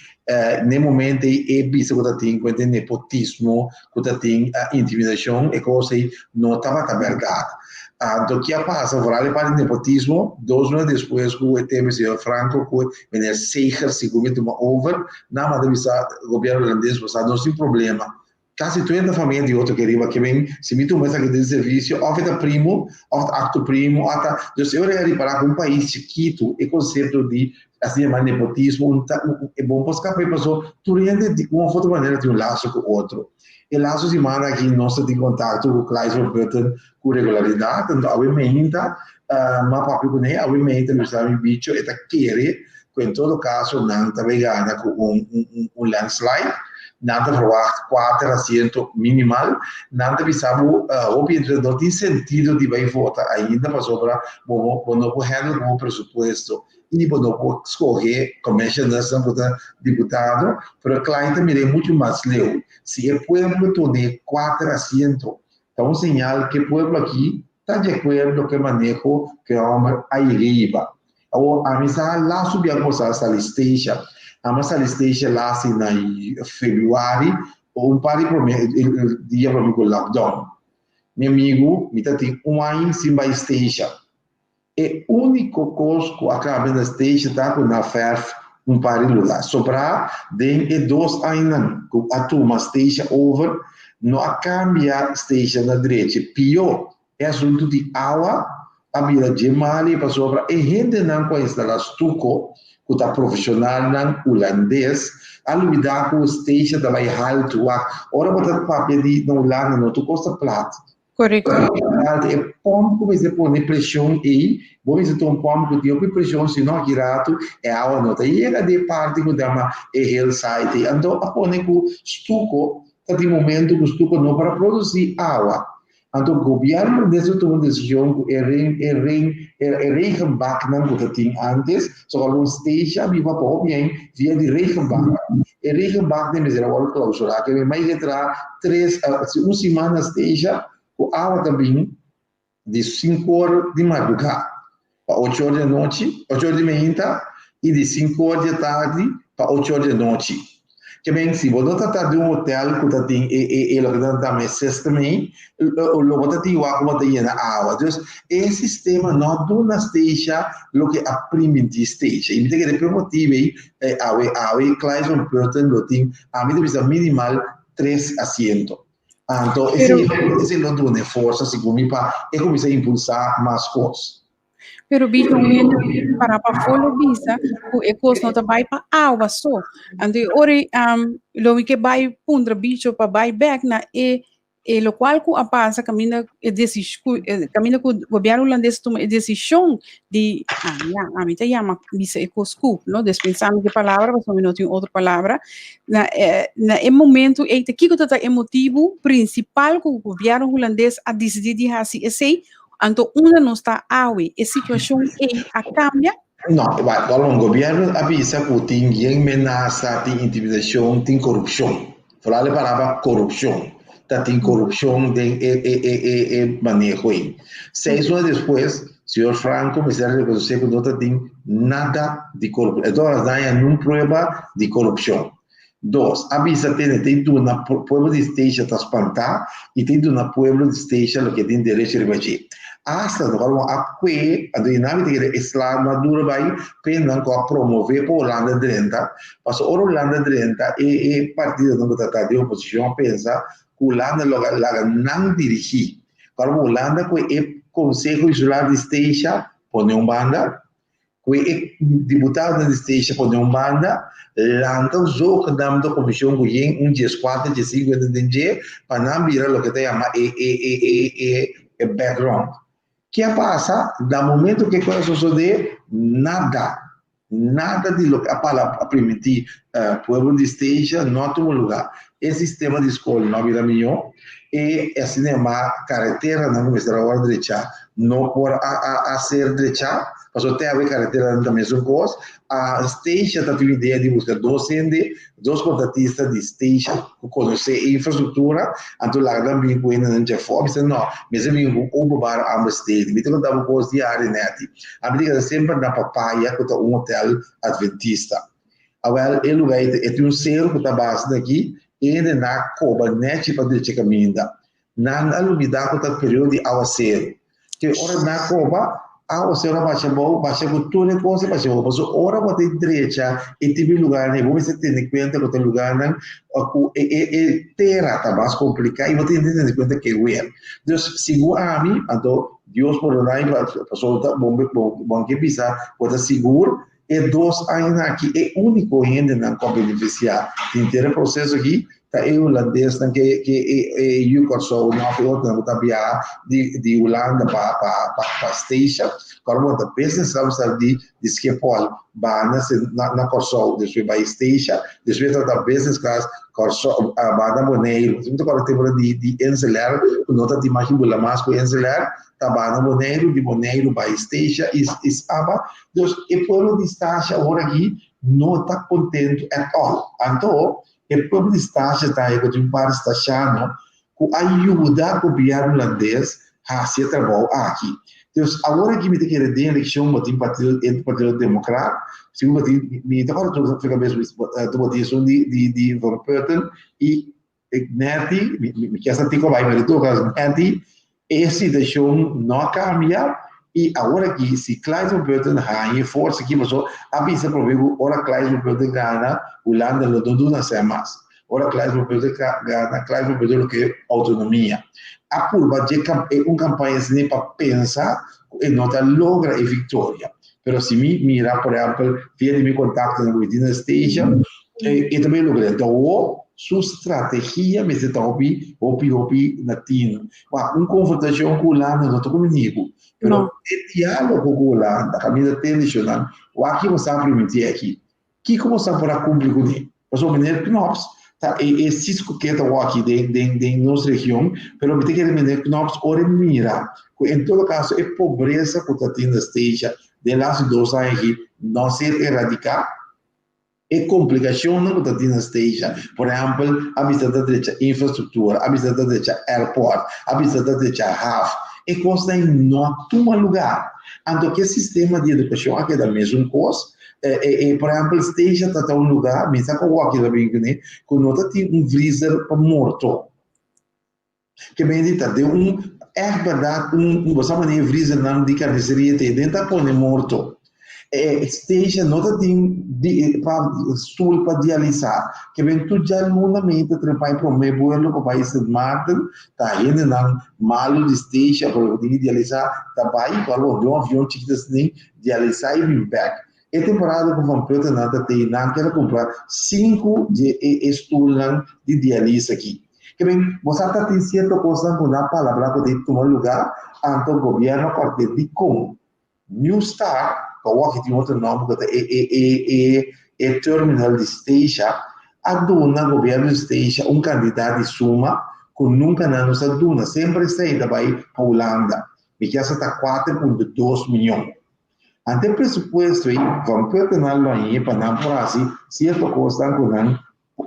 no momento é visto que tem nepotismo, que tem intimidação, e coisa não estava aberta. Então, o que passa? Para o nepotismo, 2 meses depois, o tema do Franco, que vem seja, segundo uma over, na madrugada, o governo holandês, não tem problema. Quase 30 famílias de outro que vem, se me tu mesa que tem serviço, ou é primo, ou acto primo, então, eu ia reparar que um país chiquito, o conceito de assim chamado nepotismo, é bom para que a pessoa rende de uma outra maneira de um laço com o outro. E laço se manda aqui, nós temos contato com o Clyde Van Putten com regularidade, então, obviamente, mas papo com ele, obviamente, nós estamos em bicho, e querer, em todo caso, não está vegana com um landslide, nada provar 4 assentos minimal, nada bisabo, obviamente, não tem sentido de vai votar ainda para sobrar, quando o handle com o presupuesto, e quando o escolher commissioners, deputado, para o cliente me é muito mais leu. Se o povo tem 4 assentos, então, sinal que o povo aqui está de acordo com o manejo que o homem aí riba. A missa lá subiu a coisa essa listation, a nossa listation lá assim em fevereiro, ou par de dia para mim com lockdown. Meu amigo, me tem ano sem vai station. É o único coisa que acaba na station está com a FERF par de lá. Sobrar, tem 2 anos com a turma station over, não cambia station na direita. Pior, é assunto de água, a vida de Mali para sobrar, e gente não conhece a estuco, que está profissional não holandês, a lidar com o station da vai alto, ora botar papel de não lá não tu custa plata. Correto. É pombo que você põe pressão aí, você tem um pombo que tem pressão, se não girato, é água não. E ele de parte que dá é real site. Então, a põe com estuco, está de momento que o estuco não para produzir água. Então, o governo desse tomou decisão que é Reichenbach não que tinha antes, só que o station viva para bem via de Reichenbach. E Reichenbach tem que agora clausurar, que vai entrar 1 semana station com água também de 5 horas de madrugada para 8 horas da noite, 8 horas de manhã, e de 5 horas da tarde para 8 horas da noite. Que bem, se você está de um hotel que tem e o que está mais também, o que tem água tem na água. Então, esse sistema não é uma station, o que aprende de station. E tem que ter motivo a Clyde Van Putten tem a medida minimal 3 assentos. Então, esse não dá força, segundo mim, para começar a impulsar mais coisas. Pero bicho para follow bisa o ecos não vai para água só. Então, ore lo que vai pundra bicho para vai back na lo qual com a passa camina camina com o governo holandês toma a decisão de a mim te chama bisa ecoscoop, não dispensando que palavra, mas não tem outra palavra na momento é que está emotivo principal que o governo holandês a decidir de assim esse então, uma não está awe, a situação a cambia? Não, o governo avisa que tem ameaça, tem intimidação, tem corrupção. Falar a palavra corrupção. Tem corrupção, tem manejo aí. 6 horas depois, o senhor Franco me disse que não tem nada de corrupção. Então, não prova de corrupção. 2, avisa tem uma pueblo de esteja está espantar e tem uma pueblo de esteja que tem direito de reagir. Hasta agora a que a dinâmica de Islam madura vai pena com a promover para Holanda 30, mas Holanda 30 é partido não está de oposição pensa que Holanda logo não dirigir. Para Holanda que é conselho insular de esteja põe banda, que é deputado de esteja põe banda, Lanka usou que dá da comissão que tem dia 4, dia 5, dia para não virar o que tem chama background. Que passa, da momento que começa a suceder, nada de lo que a palavra permitir povo de esteja não toma lugar. o sistema de escola não vira melhor, e assim é uma carretera, não começa a hora direita, não por a ser direita, mas até a carretera também são coisas, a station está tendo ideia de buscar dois contratistas de station, conhecer a infraestrutura, então lá também com ele não já foi, mas não, mas eu vou ocupar a state, me tenho dado coisas diárias neti, a medida sempre na papaya, que é hotel adventista. Agora, ele vai ter um selo que está base daqui, e ele na coba net para dizer que ainda na alumidade que está período de aguaceiro que ora na coba aguaceiro baixa com tudo coisa baixa bom mas ora para direita e tipo lugar né você tem que conta que o lugar não é terra tá mais complicado e você tem que conta que é então seguro a mim então Deus por lá e passou bom que pisa pode seguro e dois anos aqui é único ainda não pode beneficiar inteiro processo aqui tá é holandês que eu corso não foi outro tá via de Holanda para station como da business sabe de Schiphol bana na corso depois vai station depois da business class corso bana Bonaire muito agora tem de Enzeler nota de imagem bola mais com Enzeler tá bana Bonaire by station is aba então e por de station agora aqui não está contente at all então o povo de estágio está aí com um par de estagiários que ajuda o governo holandês a fazer trabalho aqui. Então, agora que me tem que ir de eleição, eu tenho partido democrata, se eu me agora estou ficando mesmo do de Van Putten e Neti, me quer saber como vai, mas estou com Neti, esse deixou não cambiar. E agora que se Klaes Van Putten ganha força aqui, mas avisa para ver ora Klaes Van Putten ganha, Holanda não dá mais. Ora Klaes Van Putten ganha, Klaes Van Putten que autonomia. A curva de campanha assim para pensar e não logra a vitória. Pero se me mira, por exemplo, via de meu contato na Within Station, e também logrei. Então, sua estratégia me está opi latino. Uma confrontação com o Holanda não estou comigo. Pero o diálogo com o Holanda, a caminho tradicional, o aqui você vai permitir aqui. Que como você vai cumprir com ele? Mas o menino Knops, tá? E cisco que está aqui de nossa região, pero me tem que eliminar Knops ora mira. Em todo caso, é pobreza que está tendo esteja de las 2 anos aqui não ser erradicar. É complicação não está tendo esteja. Por exemplo, a vista da direita infraestrutura, a vista da direita airport, a vista da direita HAF. E coisa não toma lugar. Então, que sistema de educação aqui é da mesma coisa. Por exemplo, esteja está um lugar, mas sabe qual é também que não tem freezer para morto. Que bem dita, de é verdade, você maneira freezer não de carniceria tem dentro da pone morto. Esteja não tem estudo para dialisar. Que bem tu já normalmente trabalha para o meu vuelo para o país de Marte, tá indo não malo de esteja para dialisar, tá vai para o avião chiquito assim dialisar e vir back. E temporada com Van Putten nada tem não quero comprar 5 de estudos de diálise aqui. Que bem você está tem certa coisa com a palavra que tem tomar lugar ante o governo a partir de como New Star que tem outro nome, que é terminal de esteja, a dona governo de esteja, candidato de suma, que nunca não nos aduna, sempre sai da Bahia para a Holanda, e que essa está 4,2 milhões. Ante pressuposto aí, vamos pertencer lá aí, para não por assim, certa coisa não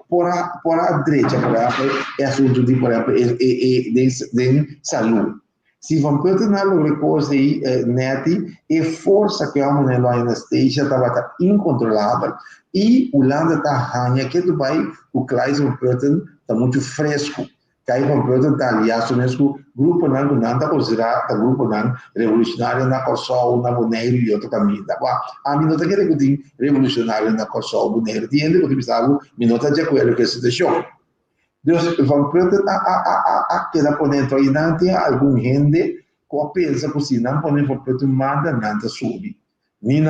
por a direita, por exemplo, é assunto de, por exemplo, de saúde. Se vamos continuar o recurso aí, net, e força que vamos lá na esteja estava incontrolável, e o Holanda está ganhando, que tu vai, o Klaes Van Putten está muito fresco, Klaes Van Putten está aliado mesmo, grupo não está considerado, grupo não, revolucionário na Kosovo, na Bonaire e outro caminho, tá bom? A mim não está querendo que tem revolucionário na Kosovo, Bonaire, tem que pensar, me não está de acordo com essa situação. Deus Van Putten a queda por dentro aí não tem algum gente que pensa que se não pode Van Putten manda nada subir. Nem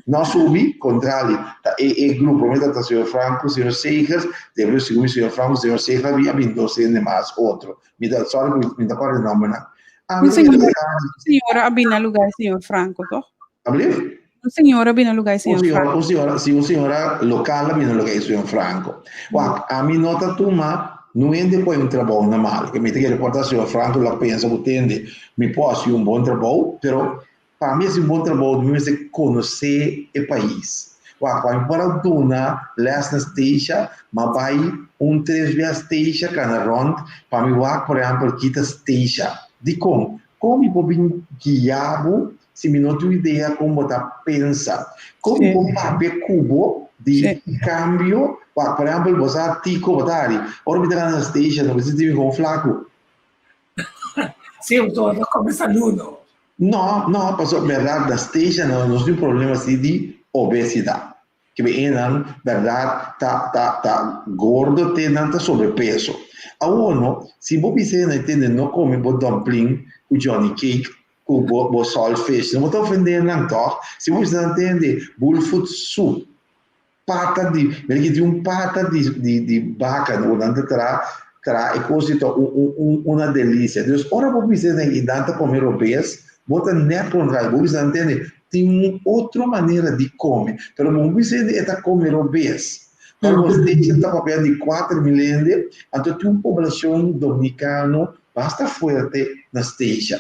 não subir, contrário. E grupo, me dá o senhor Franco, o senhor Seixas, depois segundo o senhor Franco, o senhor Seixas havia vindo sem mais outro. Me dá só me dá qual nome, não? Senhora, habina lugar, senhor Franco, toch? Abrir? senhora vem no lugar de senhor Franco. Se uma senhora local vem no lugar de senhor Franco. A mim nota tuma não é depois um trabalho normal. Que me tem que reportar senhor Franco lá pensa que entende, me posso um bom trabalho, pero para mim esse bom trabalho me é conhecer o país. Quando para dona last na station, mas vai 3 vezes station cada rond, para mim por exemplo kita station. De como eu vou guiar se me não tenho ideia como tá pensa, como o papel cubo de cambio, por exemplo você tico batari, ora me dá na station, você tem um flaco. Sim, eu estou começando. Não, passou verdade na station não tem problema assim de obesidade. Que bem, verdade, tá gordo, tem tá sobrepeso. A uno, se você não entende, não come o dumpling, o Johnny Cake, o saltfish, não estou ofendendo, não, tá? Se você não entende, bullfoot soup, pata de pata de vaca, não terá, é coisa, uma delícia. Deus, ora você não entende comer obeso, bota neto contra você não entende, tem outra maneira de comer, mas você está comer obeso. Para você está papel de 4 milhões, então tem uma população dominicana bastante forte na station.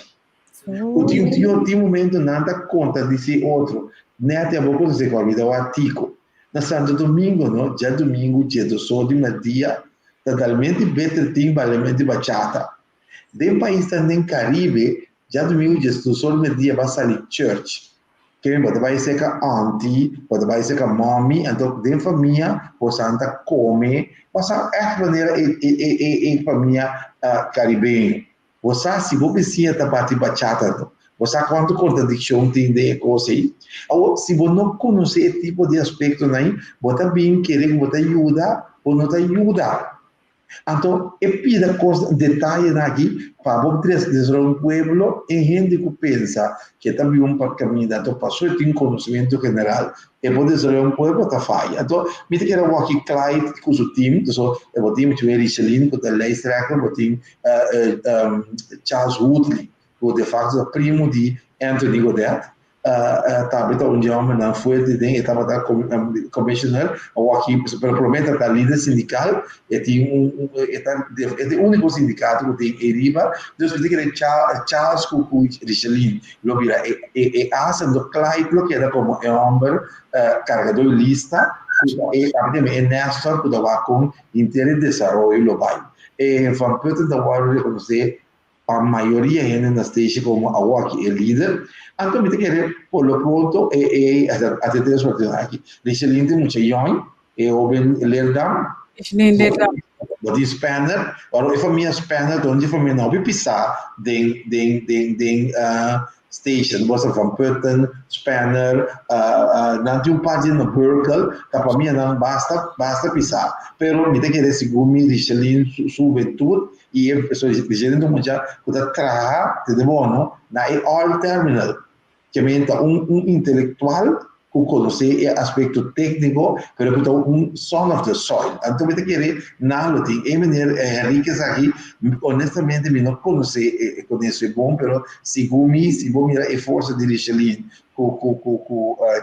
Tem um momento nada conta de si outro, nem até a boca de a vida o artigo. Na Santo Domingo, não, já domingo, dia do sol de dia, totalmente better tem valamente bachata. De país também Caribe, já domingo, dia do sol de dia, vai sair church. Que vai ser com a auntie, vai ser com a mommy, então de família, você anda come, você é maneira família caribenha. Você se você precisa partir bachata, você quanto contradição tem de coisa aí. Ou se você não conhece esse tipo de aspecto aí, você bem querer você ajuda ou não te ajuda. Então, pida coisa detalhe aqui para você desenvolver um pueblo em gente que pensa que também caminho então passou e tem conhecimento general e pode desenvolver um pueblo tá falha. Então, me te quero aqui Clyde com o time, então eu time de Richelin com o Leistrecker, o time Charles Woodley, que de facto é primo de Anthony Godet. Tá um homem não foi de dentro estava da commissioner ou aqui provavelmente da líder sindical e tem é o único sindicato que tem ERIBA então você tem que Charles Cucu Richelin lo vira e asando Clyde que era como homem carregador lista e é Nestor que dava com interesse de desenvolvimento global e van Putten da World reconhecer a maioria ainda na station como a WAC é líder, então me tem que por lo pronto até ter sorte aqui. Richelin tem muito young, é o bem lerdam. Body spanner, agora a família spanner, onde a família não vai pisar den station, você van Putten, spanner, não tem página no Berkeley, a família não basta pisar, pero me tem que seguir Richelin juventude e a pessoa dizendo muito já que trabalha de bom na all terminal que é intelectual que conhece o aspecto técnico pero que é son of the soil então me tem que não tem é maneira riqueza aqui honestamente me não conheço bom pero se vou mirar a força de Richelin com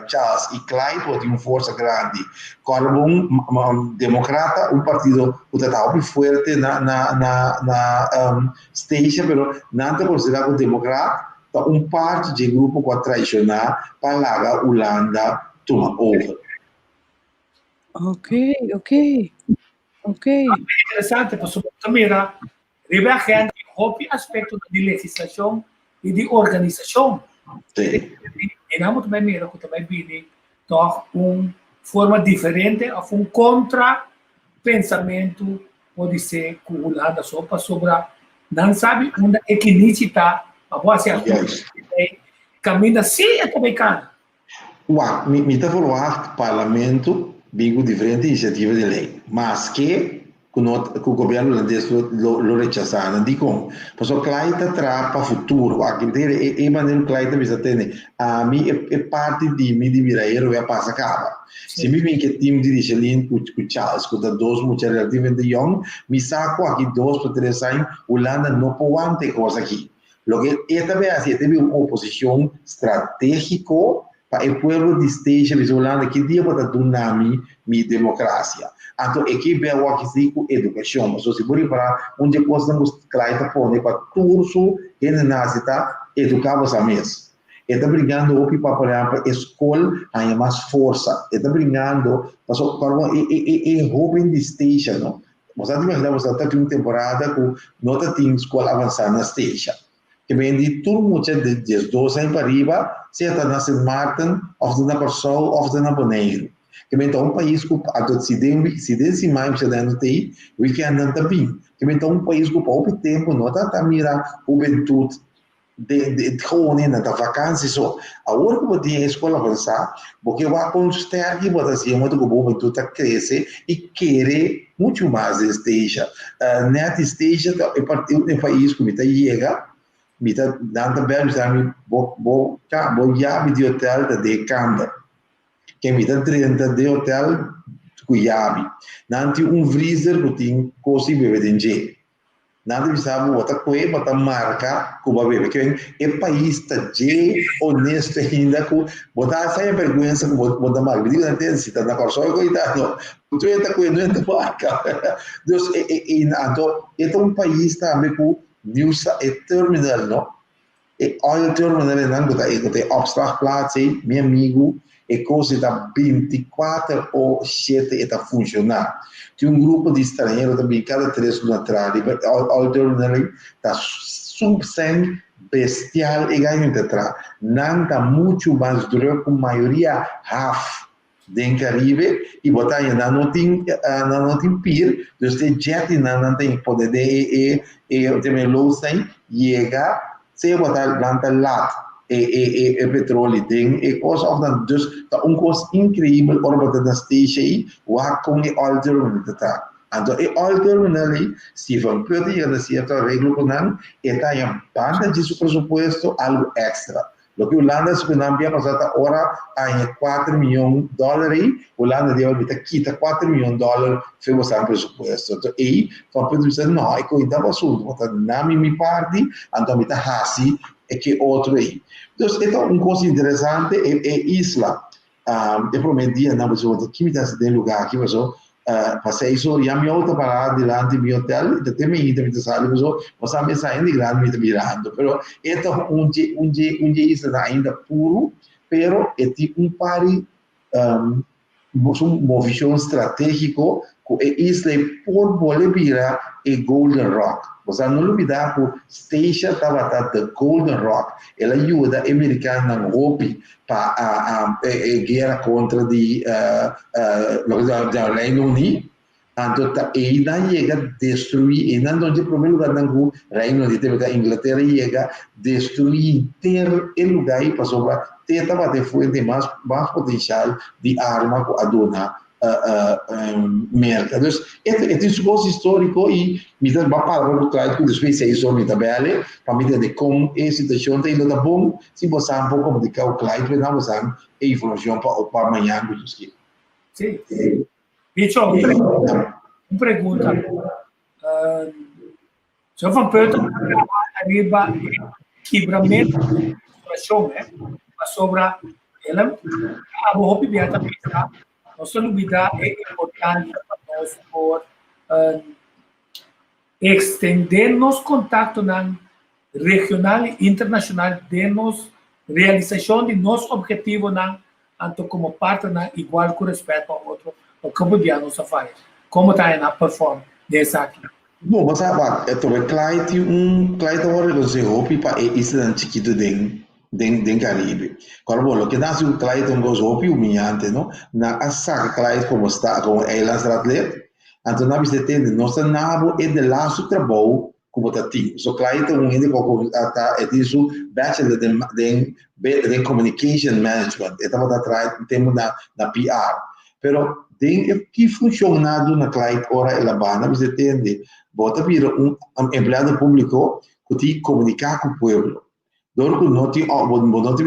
Charles e Clyde pode ter uma força grande como democrata partido que está muito forte na station pero não está considerado democrata parte de grupo que tradicional para lá Holanda toma over. Ok. Interessante, porque também deve haver outro aspecto de legislação e de organização. Sim. E não também mira que também vive uma forma diferente, um contra-pensamento pode ser que Holanda só para sobre não sabe uma etnicidade a boa se caminha sim também cara. Me está falando parlamento bingo diferente iniciativa de lei, mas que o governo holandês lo rechazaram. Digo, porque o Clyde está para o futuro. A maneira que Clyde bisa tem, a mim é parte de mim de viraeiro vai passar acaba. Se me vem que time de Richelin com Charles, com dois mulheres relativamente young, me saco aqui 2 para 3 anos, Holanda não pode ter coisa aqui. Lo que esta vez teve uma oposição estratégica para o povo de esteja visualizando que dia para dar mi democracia. Então, aqui vem o que com educação. Mas se você para onde coisa não claro pone para curso e necessita educar os amigos. Está brigando o para por exemplo escola ainda mais força. Está brigando para jovem de esteja, não? Mas antes de nós até uma temporada com nota tem escola avançada na esteja. Que vem de turma de 12 anos para arriba, se está na Sint Maarten, of na Corsol, of na Bonaire. Que vem então um país com a se desse mais se dando tem, weekend não também. Que vem então um país com pouco tempo, não está mira juventude de gewoon na vakantie só. Agora que você tem a escola avançada, porque vai construir e você assim muito que o juventude cresce e quer muito mais de esteja. Net esteja é parte do país que você chega. Mita danta bel sami bo yabi di hotel da de camba que mita 30 de hotel ku yabi nanti freezer que tem cosi bebe denje nanti bisa bota kue bota marca ku bebe que é país tá je honesto ainda ku bota sai vergonha ku bota marca digo nanti se tá na corso coitado tu tá ku não é marca Deus é país também ku News e terminal, no? E oil terminal não tem opslagplaats, meu amigo, e coisa da 24 ou 7 está funcionando. Tem grupo de estrangeiros também, cada 3 anos atrás, oil terminal está subsem bestial e ganho de atrás. Não está muito mais duro com a maioria half. Den Caribe e botar ainda não tem pier, então tem jet não tem poder de tem louça chega se botar planta lat e petróleo tem coisa of dus tá coisa incrível orbital da station wa com o oil terminal tá então o oil terminal se vão poder ainda se tá reglo com não está em banda de seu presupuesto algo extra. Lo que Holanda se cambia passata ora a $4 milhões, Holanda deve quita $4 milhões para o presupuesto. Então, aí, para dizer, não, é que dava assunto, porque na minha parte, então, me está assim, é que outro aí. Então, uma coisa interessante é isla. Eu prometi, não, pessoal, que me está em lugar aqui, pessoal, passei isso, e a minha outra parada delante do meu hotel, até me sale, mas a minha saindo grande me está mirando, pero então isla ainda puro, pero é tipo pari, uma visão estratégica, que a isla por Bolívia é Golden Rock. Você não olvidar que a station estava da Golden Rock. Ela ajuda a americana na golpe para a guerra contra o Reino Unido. Então, ela chega a destruir, e não tem primeiro lugar no Reino Unido, a Inglaterra chega a destruir inteiro o lugar e passou para ter fonte mais potencial de arma que a dona merda. Então, este é um coisa histórico e me dá uma palavra do trabalho que depois é isso me tabela para me dizer como a situação tem ido bom se você um pouco comunicar o cliente não você a informação para amanhã que você sim Bicho, uma pergunta se eu for perguntar arriba quebramento da situação sobre ela a boa piada pensar nós não olvidar é importante para nós por extender nos contato na regional e internacional de nos realização de nosso objetivo na tanto como parte na igual com respeito ao outro o campo de nossa faz como está na performance dessa aqui. Bom, mas sabe, cliente agora que você hopi para isla chiquito den Caribe. Quando que nasce um cliente goes hopi humilhante, não? Na asa cliente como está com elas atlet, então na vez de nossa nabo é de lá o trabalho como tá ti. So cliente ainda com tá é isso bachelor de communication management. Estava atrás temos na PR. Pero que funcionado na cliente ora ela bana você entende bota vir empregado público que te comunicar com o povo dor que não tem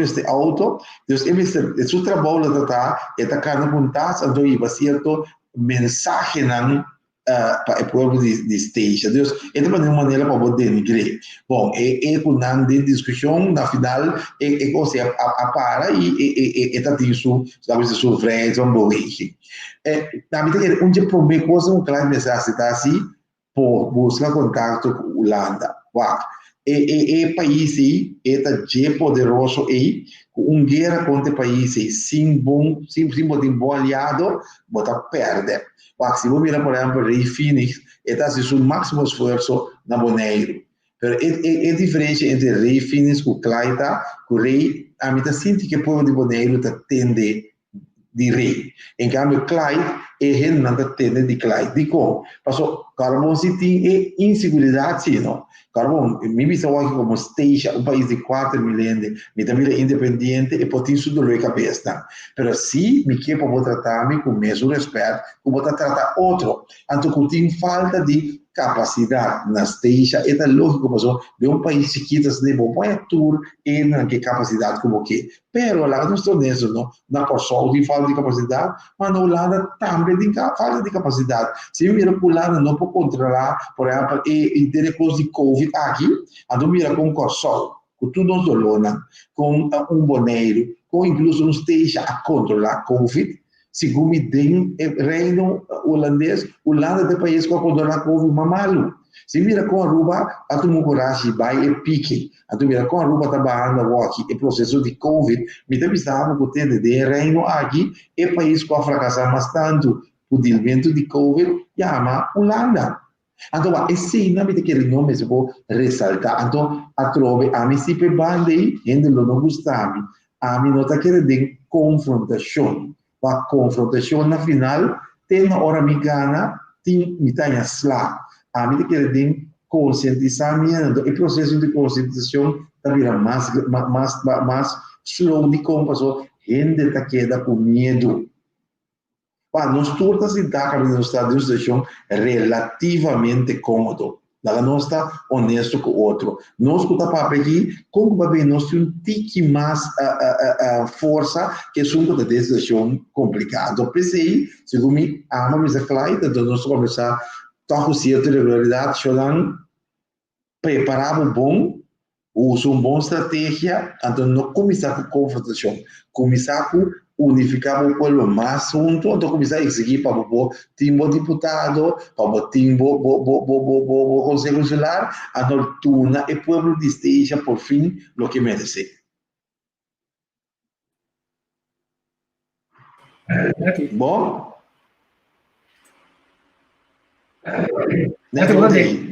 este auto então é seu trabalho está carne puntas então iba certo mensagem para o povo de Station. Então, essa é uma maneira para poder denigrar. Bom, com a discussão, na final, você para e está isso, sabe, se sofre, são boas. Na verdade, onde a primeira coisa, claro, necessita assim, por buscar contato com a Holanda. País está bem poderoso aí, com guerra contra países sem bom aliado, bota perder. Se você mira, por exemplo, Rei Phoenix, está fazendo o máximo esforço na Bonaire. Mas é diferente entre Rei Phoenix e o Clyde, que o Rei, a mim, sinto que o povo de Bonaire está tende de Rei. Em cambio, Clyde, ele não está tende de Clyde. De como? Porque Carbon City é inseguridade, sim, não? Carbon, me vista aqui como Station, um país de 4 milhões, me também é independente e pode ter tudo na cabeça. Mas se me quer para tratar-me com o mesmo respeito, como tratar outro, então tem falta de capacidade na Station, é lógico, mas de um país chiquito, se não pode tour e não tem capacidade como que. Pero lá não estou nisso, não? Na pessoa tem falta de capacidade, mas na Holanda também tem falta de capacidade. Se eu miro para a Holanda, não pode controlar, por exemplo, e ter coisa de Covid aqui, então mira com Corsol, com tudo os dolores, com Bonaire, com incluso um Station a controlar Covid, segundo o reino holandês, Holanda é o país que controla Covid mamalo. Se mira com Aruba, a tu coragem vai e pique. A tu mira com Aruba trabalhando aqui, o processo de Covid, me também estava com o de reino aqui, é o país que fracassou bastante o desenvolvimento de Covid, chama Holanda. Então, esse nome que ele não se pode ressaltar. Então, a trove, a mim se pebande, gente não gostava. A mim não está querendo confrontação. A confrontação, na final, tem uma hora americana, tem mitad slá. A mim está querendo conscientizamento. O processo de conscientização está virando mais slow de como passou. Gente está querendo com medo. Nós todos nos Estados Unidos relativamente cômodo. Nós está honesto com o outro. Nós que estamos aqui, como nós temos um tique mais força que é uma decisão complicada. Pensei, segundo mim, a minha cliente, então nós começamos a com certa regularidade, chegando, preparar bom, usa uma boa estratégia, então não começar com confrontação, começar com unificar o povo mais junto, então começar a exigir para o timbo deputado, para o timbo conselho consular, a tortura e o povo esteja por fim o que merece. Bom?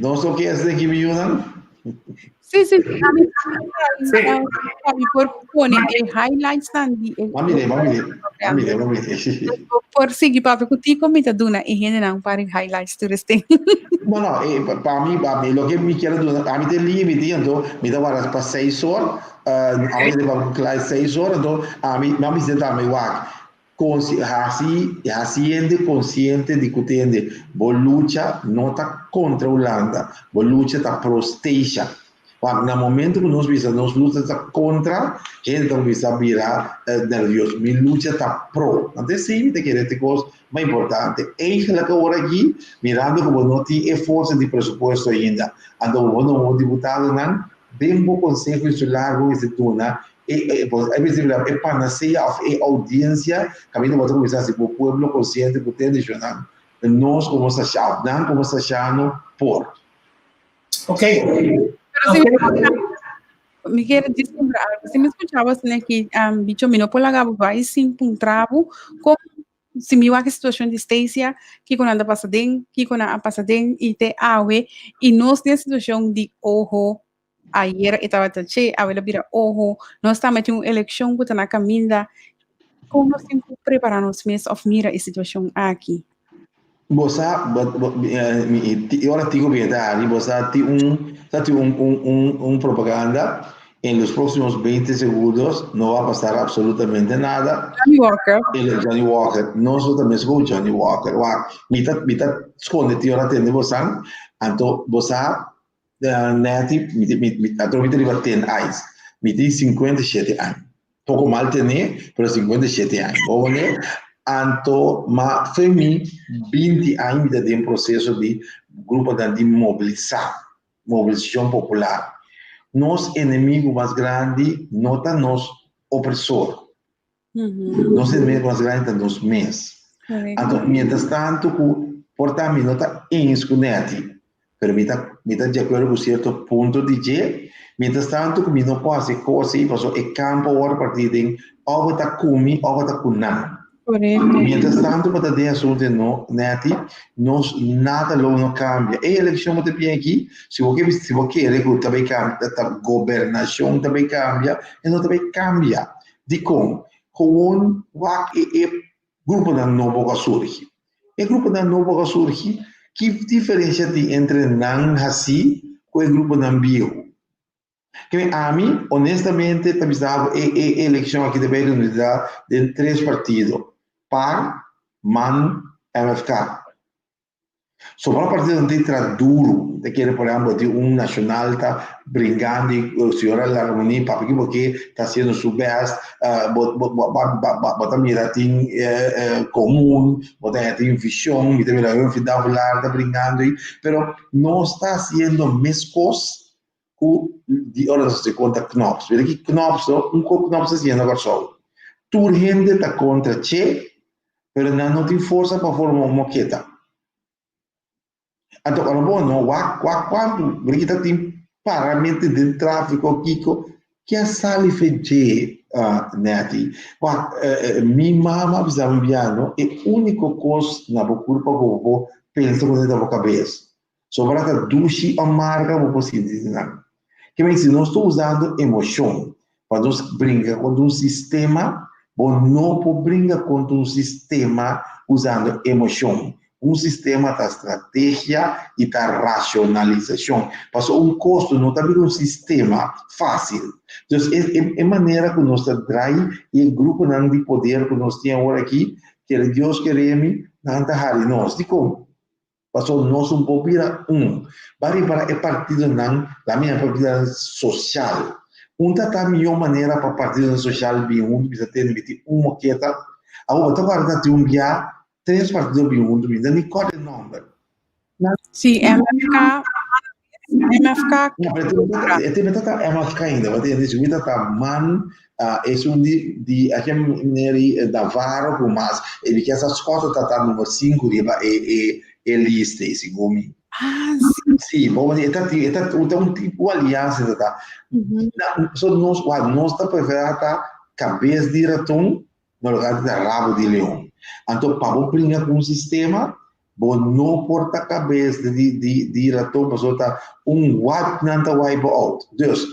Não só que essa aqui me ajudam? Sim. Por poner highlights nanti. Mami. Por seguir para que ti comenta duna e gente não para highlights turisting. Não, para mim, o que me quero dizer, a mim tem limite, então, me dá para 6 horas, a mim tem para classe 6 horas, então, a mim se dá me wak. Haciendo consciente de que tiene, vos lucha no está contra Holanda, vos lucha está pro Station. No momento que nós luta está contra, gente não vai virar nervioso. Mi lucha está pro. Então, sim, te quero ter coisa mais importante. Ainda que agora aqui, mirando como não tem força de presupuesto ainda, então, o deputado não, bem bom conselho insular, como se tuna, é panaceia, é audiência, caminho para começar a ser o povo consciente que tem de jornal. Nós, como estamos achando, por. Ok. Me quero dizer, você me escuchava assim que bicho me não polagava vai se encontrava com se me a situação de Stacia que quando anda passadem e te awe e nós tem situação de ojo ayer estava tache a ela vira ojo nós estamos em uma eleição que está na caminha como nós temos que preparar nos meses of mira a situação aqui. Você, eu digo verdade, você tem propaganda, em los próximos 20 segundos não vai passar absolutamente nada. Johnny Walker, nós também somos Johnny Walker. Me está escondendo, eu atendo você, então você, me vai ter 10 anos, me tem 57 anos. Pouco mal tem, mas 57 anos. Anto, ma para mim, 20 anos de um processo de grupo de mobilização popular. Nos inimigo mais grande não está nos opressor. Nos inimigos mais grande está nos mês. Então, mientras tanto, por mim não está inscunete. Pero me está de acordo com certo ponto de que, mientras tanto, que não pode fazer coisa e passou e campo agora a partir de algo está comigo, algo está com nada. Mientras tanto, para ter assunto no neti, nada não cambia. E a eleição que tem aqui, se você quer que também cambia, a governação também cambia, e não também cambia. De como? Gewoon, grupo da novo que surge. E grupo da novo que surge, que diferença tem entre não assim com o grupo da bio? Que a mim, honestamente, a eleição aqui de Belo Unidade de 3 partidos. PAR, MAN, MFK. Sobre o partido não tem duro, de que, por exemplo, de nacional está brincando e o senhor Larmoni, porque está sendo seu best, bota mira tem comum, bota tem visão, me tem a vida está brincando, pero não está sendo mescos de horas de conta Knops. Veja que Knops, Knops está sendo agora só. Toda gente está contra Che, pero não tem força para formar uma moqueta. Então, quando Brigida tem paramento de tráfico aqui, que a sala fez, Neti, minha mama precisava enviar, é o único coisa na culpa que eu penso quando eu estou cabeça. Sobre a ducha amarga, eu posso dizer, não. Que me diz, não estou usando emoção para nos brincar com um sistema, ou não pode brincar com um sistema usando emoção. Um sistema da estratégia e da racionalização. Passou custo, não está um sistema fácil. Então, é maneira que nós trazemos e o grupo de poder que nós temos agora aqui, que Deus queremos, não está nós. De como? Passou nós pouco para para o partido não, a minha partida social. Está a melhor maneira para o partido social, precisa ter uma moqueta. Agora, tem dia 3 partidos bem juntos, ainda nem qual é o nome? Sim, MFK. Tem MFK ainda, mas tem isso, está MAN, é de aquele da Varo, mas ele que essas coisas está número 5, é lista, esse gomi. Sim, vamos dizer, está um tipo de aliança, tá? Nós está preferindo cabeça de ratão no lugar de rabo de leão. Então, para brincar com o sistema, não porta cabeça de ratão, mas está watt não está wipe out. Deus,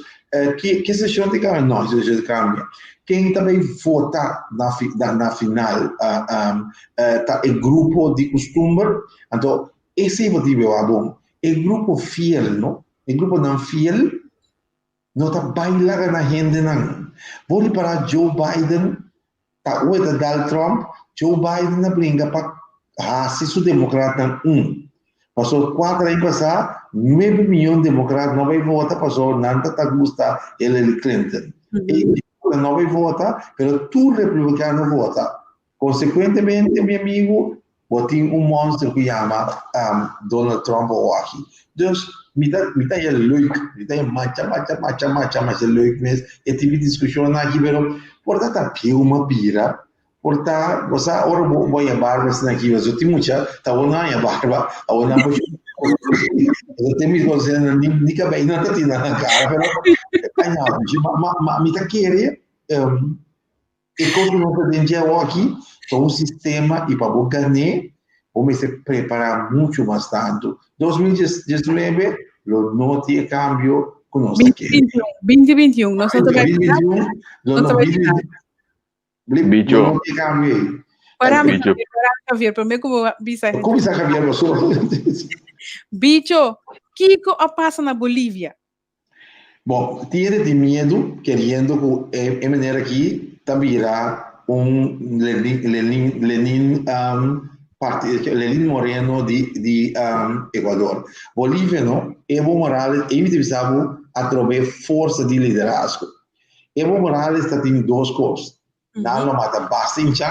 que se chama de câmbio? Não, se cambia. Quem também vota na final, tá o grupo de costume. Então, esse motivo é bom. O grupo fiel, não? O grupo não fiel, não está bailando na gente, não. Vou para Joe Biden, tá o Donald Trump. Joe Biden na brinca para se o democrata passou 4 anos passar 9 milhões de democratas não vai votar, passou não está gusta Hillary Clinton e não vai votar, mas tu republicano vota. Consequentemente, meu amigo, botem monstro que chama Donald Trump aqui. Então, me dá leuk, me dá macha leuk mesmo, esse tipo de discussão aqui, mas portanto, aqui uma pira. Portanto, você agora vai a barba aqui, mas eu tenho muita, tá bom não é barba, agora não pode. Eu tenho me fazendo nem cabelo não tá tendo na cara, mas me tá querendo e como não podemos aqui, então um sistema e para ganhar, vamos se preparar muito mais tanto. 2019, não tinha cambio conosco aqui. 2021, nós estamos 2021, Bicho. Para mim, Javier, para mim como bisa. Como está Javier você? Bicho, que passa na Bolívia? Bom, tiene de medo querendo que a maneira aqui virá Lenin Moreno de Equador. Bolívia não, Evo Morales precisava através força de liderazgo. Evo Morales está tendo 2 coisas. Não mata bastante,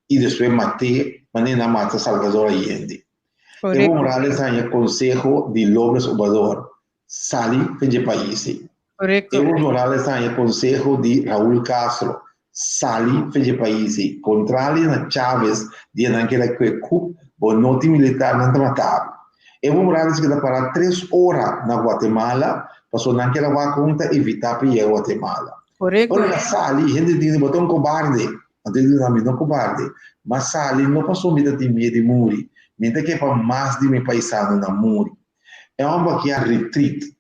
y después maté, manera mata Salvador Allende. Evo Morales está en el Consejo de López Obrador, sale del país. Correcto. Evo Morales está en el Consejo de Raúl Castro, sale del país. Contrario a Chávez, de naquela que o noti militar não matava. Evo Morales que para 3 horas na Guatemala, passou naquela conta evitar para ir a Guatemala. Correcto. Ora sali, gente diz botou cobarde, até diz não cobarde, mas sali não passou medo de medo de morrer, medo que para mais de meu paisano na morrer. É que a retreat.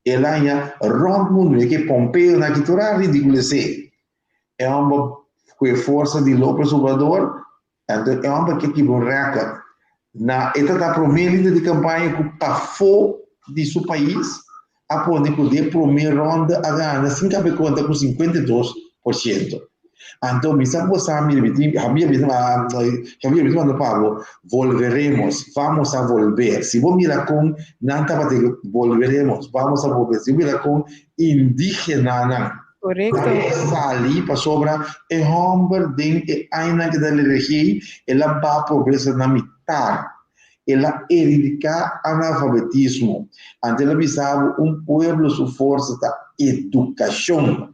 Ela ia rompe mundo que Pompeu na que torna ridículo ser. É com força de López Obrador. Então, é uma que um recorde. Na etapa primeira de campanha que passou de seu país, a poder que de primeira ronda a ganhar, sem caber conta com 52%. Então, me sabe você, havia visto no Pablo, volveremos, vamos a volver. Se vos mirar com, não estava volveremos, vamos a volver. Se mirar com indígena, Correcto. Sali para sobra é homem de ainda que da região, ela vai progredir na metade. Ela erradica analfabetismo. Então ela visava povo sua força da educação.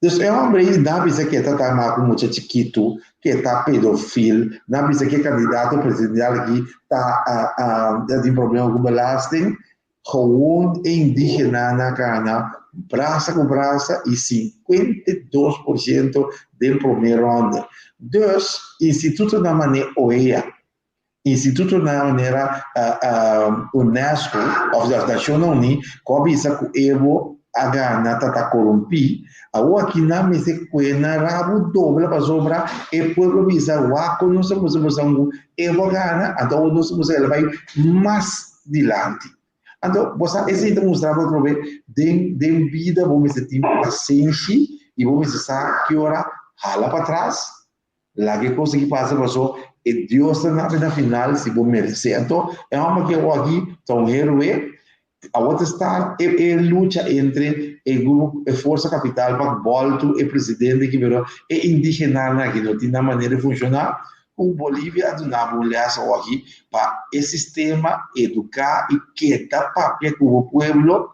Então é homem aí não pensa que está com muito chiquito, que está pedofil, não pensa que candidato presidencial aqui está tem problema com belasting, gewoon indígena na cana. Braça com braça e 52% da primeira ronda. Dois, Instituto da maneira OEA, Instituto da maneira UNESCO, of the National Union, começa com Evo a Gana tata corrompi, a o aqui na mesa na rabo dobra para sobra e povo visa o aco não se pode Evo Gana, então não se pode ele vai mais dilante. Então, você esse demonstrava que de vida vamos ter paciência e vamos saber que hora rala para trás, lá que coisa que passa passou e Deus na final se vou merecer. Então, é uma que eu aqui tão herói, a outra está é luta entre o grupo a força capital para voltar o presidente que virou é indígena que não tem na maneira de funcionar. Com Bolívia, na mulher só aqui, para esse sistema educar e que dá papel com o povo,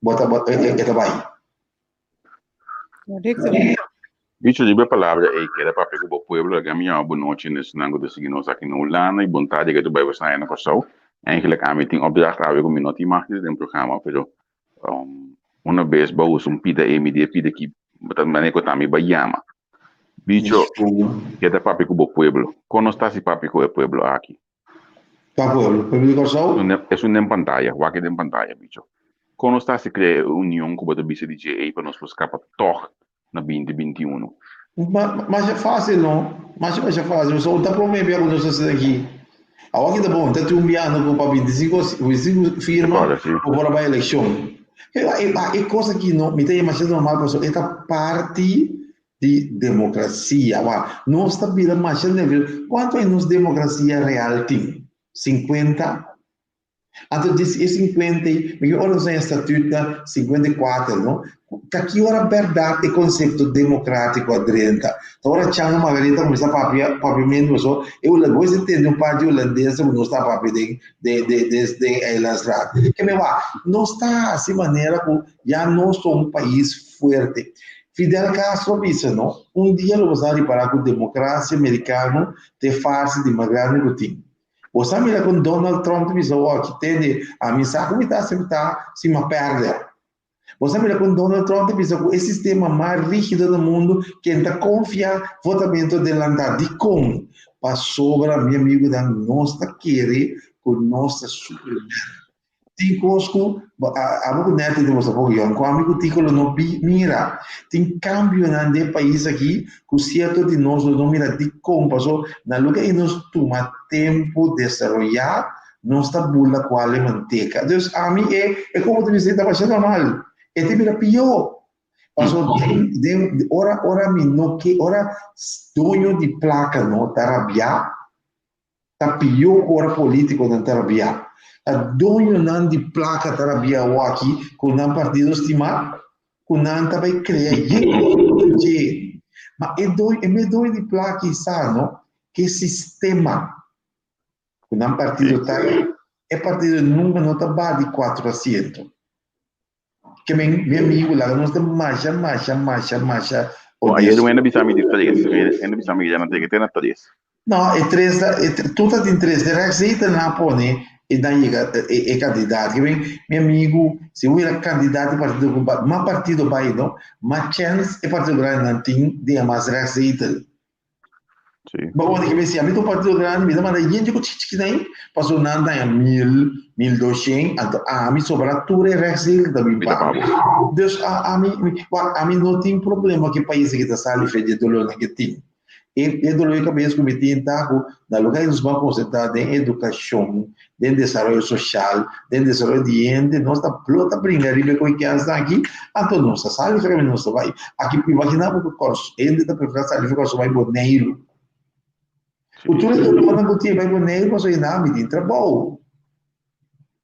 bota vai. Bicho, libre palavra é que era papel com o povo, a minha boa noite nesse nango de seguir nós aqui no Lana e vontade que tu vai você na coisa. Eigenlijk a meeting opdracht a com minuto mais dentro do programa, pero uma vez ba uso pida MD pida que botar maneira que também vai chama. Bicho, que é papi com o pueblo. Como está esse papi com o pueblo aqui? Qual pueblo? Pueblo de Corsão? É em pantalla, o aqui em pantalla, bicho. Como está se cria união com o bicho de GA para nós buscar para toque na 2021? Mas é fácil, não? Mas é fácil. Eu só estou promovendo a nossa aqui. Agora que tá bom, tá um ano para 25 firmas para a eleição. É coisa que não me tem mais normal, pessoal. É parte de democracia. Não está vira mais nível. Quanto é nossa democracia real tem? 50? Então, esse 50, porque ora tem estatuto 54, não? Que aqui ora verdade o conceito democrático adrenta. Então, ora tinha uma Margarita começar a papiamento, só eu levou esse entender um par de holandesa que não está papi de Elasrat. Que me va, não está assim maneira que já não somos um país forte. Fidel Castro disse, não? Dia ele vai reparar que a democracia americana tem face de uma grande rotina. Você mira com Donald Trump disse, que tem a mensagem que está sempre se uma perda. Você mira com Donald Trump disse que esse sistema mais rígido do mundo que ainda confia no votamento de landar de como para sobra meu amigo da nossa querer com nossa superioridade. Tem cosco, a boca neta de você pouco, com amigo título não mira, tem cambio no país aqui, com certo de nós não mira de como passou, na lugar que nós toma tempo de desenvolver, não está bula qual é manteca. Então, a mim é como tu disse, está passando mal, é te mira pior. Passou ora me não que ora dono de placa não tarabia, tá pior que ora político não tarabia. A dono não de placa tarabia o aqui com não partido estimar com não também criar Mas me dói de placa no que sistema, quando um partido está aí, é partido nunca não está de 400. Que meu amigo lá, nós estamos marcha. Aí eu ainda bisa me de 3. Ainda bisa me já não tem que ter na 3. Não, é 3, tudo tem 3. De receita na pone e daí é candidato. Que vem, meu amigo, se eu era candidato partido, mas partido vai não, mas chance é partido grande não tem de mais receita. Sim. Bom, que vem se a mim do partido grande, me dá mas aí gente que daí passou nada em 1.200, a mim sobra tudo é receita também. Deus a mim não tem problema que país que está saindo fede dolor que tem. E dolor que cabeça que me tem taco na lugar dos bancos está em educação, em desenvolvimento social, em desenvolvimento de gente, nós está plota brincadeira com que está aqui, então nós sai que nós vai aqui imagina porque curso, ainda está preparado sai que curso vai boneiro. O tudo que quando você vai boneiro, você não me tem trabalho.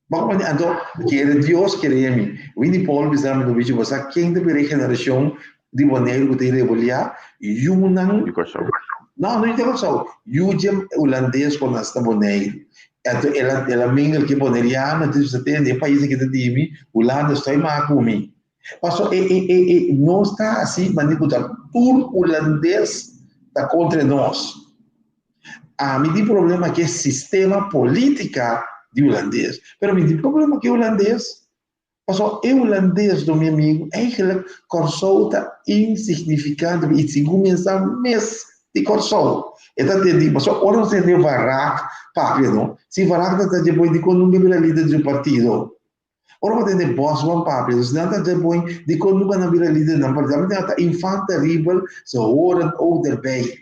Vamos então que Deus queria me. O Winnie Paul bizarro do vídeo você quem da geração de boneiro que tem revolia e um não é negócio e o holandês quando está boneiro então ela minha que boneriana diz você tem de país que tem de Holanda está mais comigo passou não está assim manipulado por holandês está contra nós a mim tem problema que é sistema política de holandês mas me tem problema que holandês passou o holandês do meu amigo eigenlijk corsolta insignificante e se começa mês de corso então te digo passou ora você deu Varak papel não se Varak está depois de quando não vira líder do partido ora você tem Bosman papel se não está depois de quando não vira líder do partido está infante terrible so horen ouderbij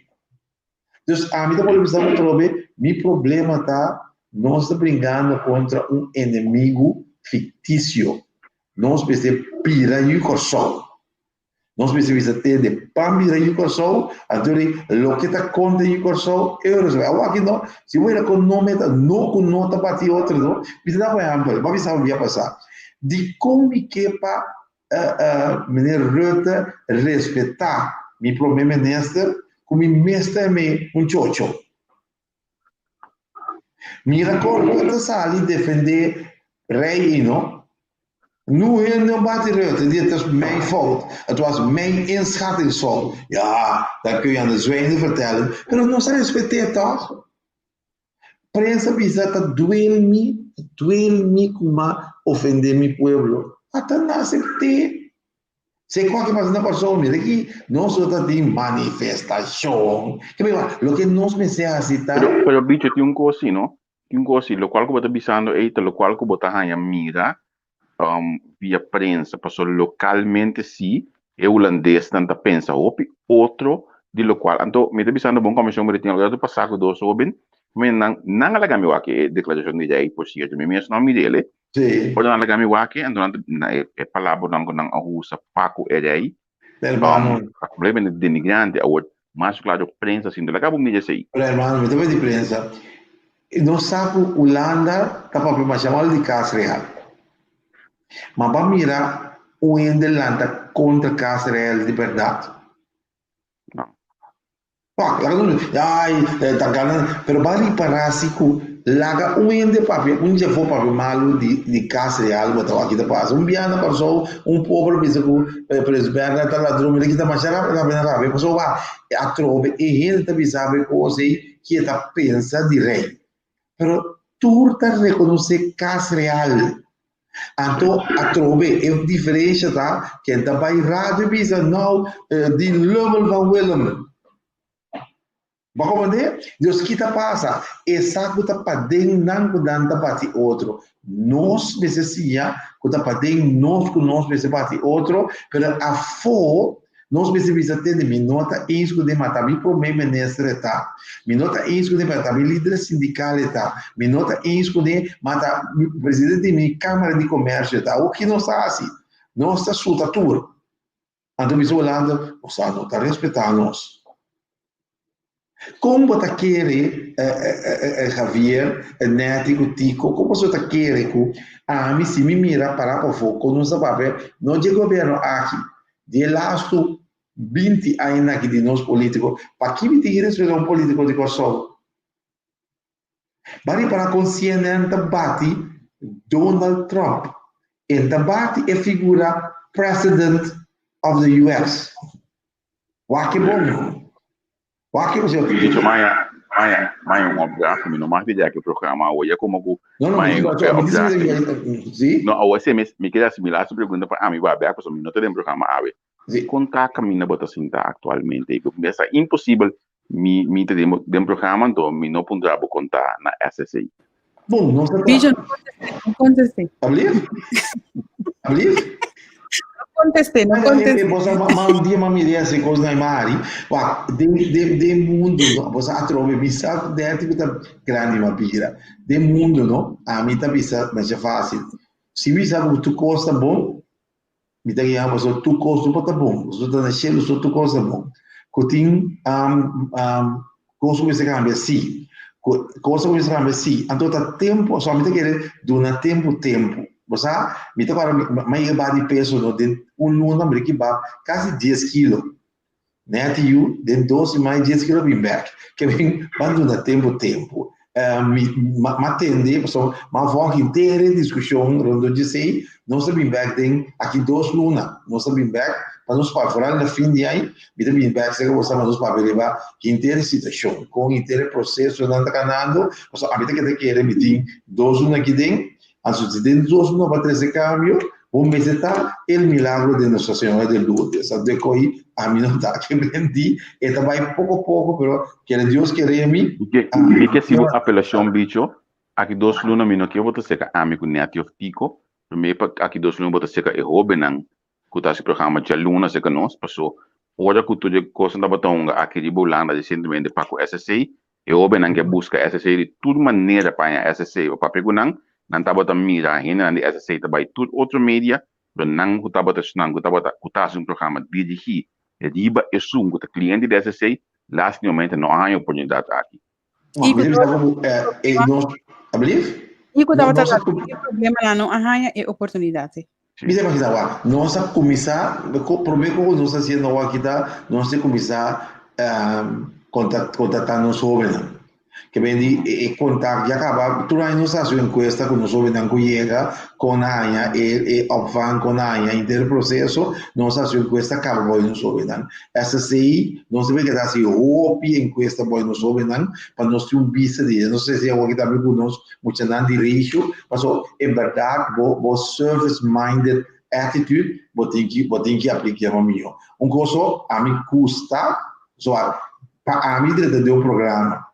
dus a mim também precisamos trobe meu problema está nós estamos brigando contra um inimigo fictício nós precisamos pirar o corso. Nós precisamos ter de pambira o corso, então o que está contra o corso, eu resolvo. Aqui não, se eu era com nome, não com nota para ti outro, não. Precisa dar um exemplo, vamos ver o que vai passar. De como que para menina Rutte respeitar meu primeiro-ministro, como mestre me chocho. Mira como Rutte sali defender rei, não? Nu heel bate Rutte, dit is mijn fout. Het was mijn inschattingsfout. Ja, dat kun je aan de zwijnen vertellen. Maar nog steeds respecteert toch? Prensa visata duele me como ofender mi pueblo. Até não aceitei. Se qualquer coisa não passou, mira aqui, nós estamos de manifestação. Que bem, o que nós me se aceitar. Pero bicho, tem coisa assim, não? Tem coisa assim, o qual que eu estou pensando é o qual que eu estou a mira. Via prensa, passou localmente sim, é holandês tanta pensa, outro de local. Então, me está pensando bom comissão de tinha lugar passar com dois jovens, mas não alaga meu aqui declaração de aí por si, me mesmo nome dele. Sim. Pode não alaga meu aqui, então é palavra não usa Paco é aí. Hermano, problema é denigrante, mas claro prensa assim, do acabo me dizer aí. Hermano, me também de prensa. Não sabe Holanda, tá para me chamar de Casa Real. Mas para mirar o Endelanda contra a Casa Real de verdade. Não. Tá ganhando, mas para reparar se laga o Ende papel, já foi papel malo de Casa Real, botou aqui da paz. Biana passou, povo pensou que presbítero está ladrão, ele que está machando na pena, passou a trobe e ele também sabe coisa que está pensa de rei. Mas tu está reconhecer Casa Real. Então, a trobe é diferente, tá? Que está bij rádio bisa não de Lummel van Willem. Mas como é? Deus que está passa, essa que está para dentro não cuidando para ti outro. Nós precisamos que está para dentro nós que nós precisamos para ti outro, mas a fo nós precisamos ter de minota isso de matar mi primeiro-ministro tá, minota isso de matar mi líder sindical tá, minota isso de matar o presidente de minha câmara de comércio tá, o que nós está assim, nós está suta tudo. Então me Holanda, o Estado está respeitando nós. Como você quer, Javier, Nético, Tico, como você quer que a mim se me mira para o foco, não sabe, não de governo aqui, de lasto 20 anos aqui de nós políticos, para que me diga isso um político de Kosovo? Mas para consciência debate Donald Trump, el debate é figura president of the US. Wake bom. Wake você Bicho, Maia, um objeto, não mais de que o programa hoje como que não, você me quer assimilar essa pergunta para mim, vai ver, porque não tem programa ave. Contar caminho bota sinta atualmente, que começa impossível me ter um programa, então me não poderá contar na SSI. Bom, não sei. Bicho, não contestei. Abrir? Não contestei. Você um dia uma ideia se coisa na mari, de mundo, você trova bisa dentro da grande mapira, de mundo, não? A mim tá bisa, mas é fácil. Se bisa o tu costa bom, me tá guiando, você tu costa bota bom, você tá nascendo, você tu costa bom. Cotin costa que se cambia sim, costa que se cambia sim. Então tá tempo, só me tá querendo dona tempo. Você, me tá para mais de peso no de luna que vai quase 10 quilos, né? Tio, de 12 mais 10 quilos bem back, que vem quando dá tempo. Me atender, pessoal, uma voz inteira de discussão, onde eu disse, nós bem back tem aqui 2 lunas, nós bem back para nos para no fim de ano, me bem back se você nos para levar que inteira situação, com inteiro processo não tá canando, pessoal, a vida que quer me tem 2 lunas aqui dentro. Anzi, dentro dos não vai trazer câmbio, vamos visitar o milagre de Nossa Senhora de Lourdes. Até que a mim não está que aprendi, e também pouco a pouco, mas que Deus querer me. Que se a apelação bicho, aqui 2 lunas me não que eu vou ter que amigo nativo tico, primeiro aqui 2 lunas vou ter que robenang, que tá se programa de luna se que nós passou. Hoje que tu de coisa da batonga aqui de Bolanda recentemente para o SSI, e robenang que busca SSI de toda maneira para a SSI o papel gunang. Nanti bota mira hina nanti SSI tabai tudo outro mídia benang kuta bota senang kuta um programa dirigi e diba esum kuta cliente da SSI last momento não há oportunidade aqui. E problema lá não há oportunidade. Me deve falar, nós começar, primeiro nós fazendo aqui da, nós começar contatar nos jovens. Que vem de contar, já acaba, tu aí nos faz uma encuesta com nós jovens que chega com a ANHA, e obvan com a ANHA, inteiro processo, nós faz uma encuesta acaba boi nos jovens. Essa sim, nós devemos dar assim, roupa encuesta boi nos jovens, para nós ter vista de, não sei se é algo que também nós, muito não direito, mas em verdade, o service-minded attitude, tem que aplicar o meu. Coisa, a mim custa, para a mim, de um programa,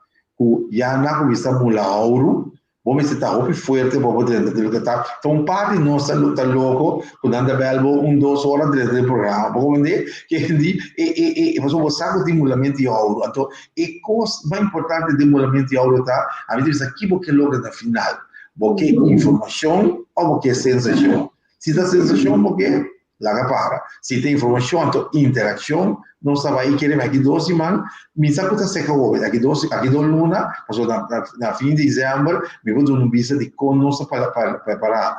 já na comissão mula ouro, vamos estar muito forte, vamos ter que estar. Então, parte de nossa luta louco, quando anda belbo 2 horas de programa, vamos ver que mas o saco de mulamento de ouro. Então, a coisa mais importante de mulamento de ouro tá, a gente diz aqui porque logo na final, porque informação ou porque sensação. Se dá sensação, porque lá para. Se tem informação, então interação. Não estava aí querendo aqui 2 semanas, me sabe que está hoje, aqui 2 lunas, passou na fim de dezembro, me vou dar uma vista de como nós para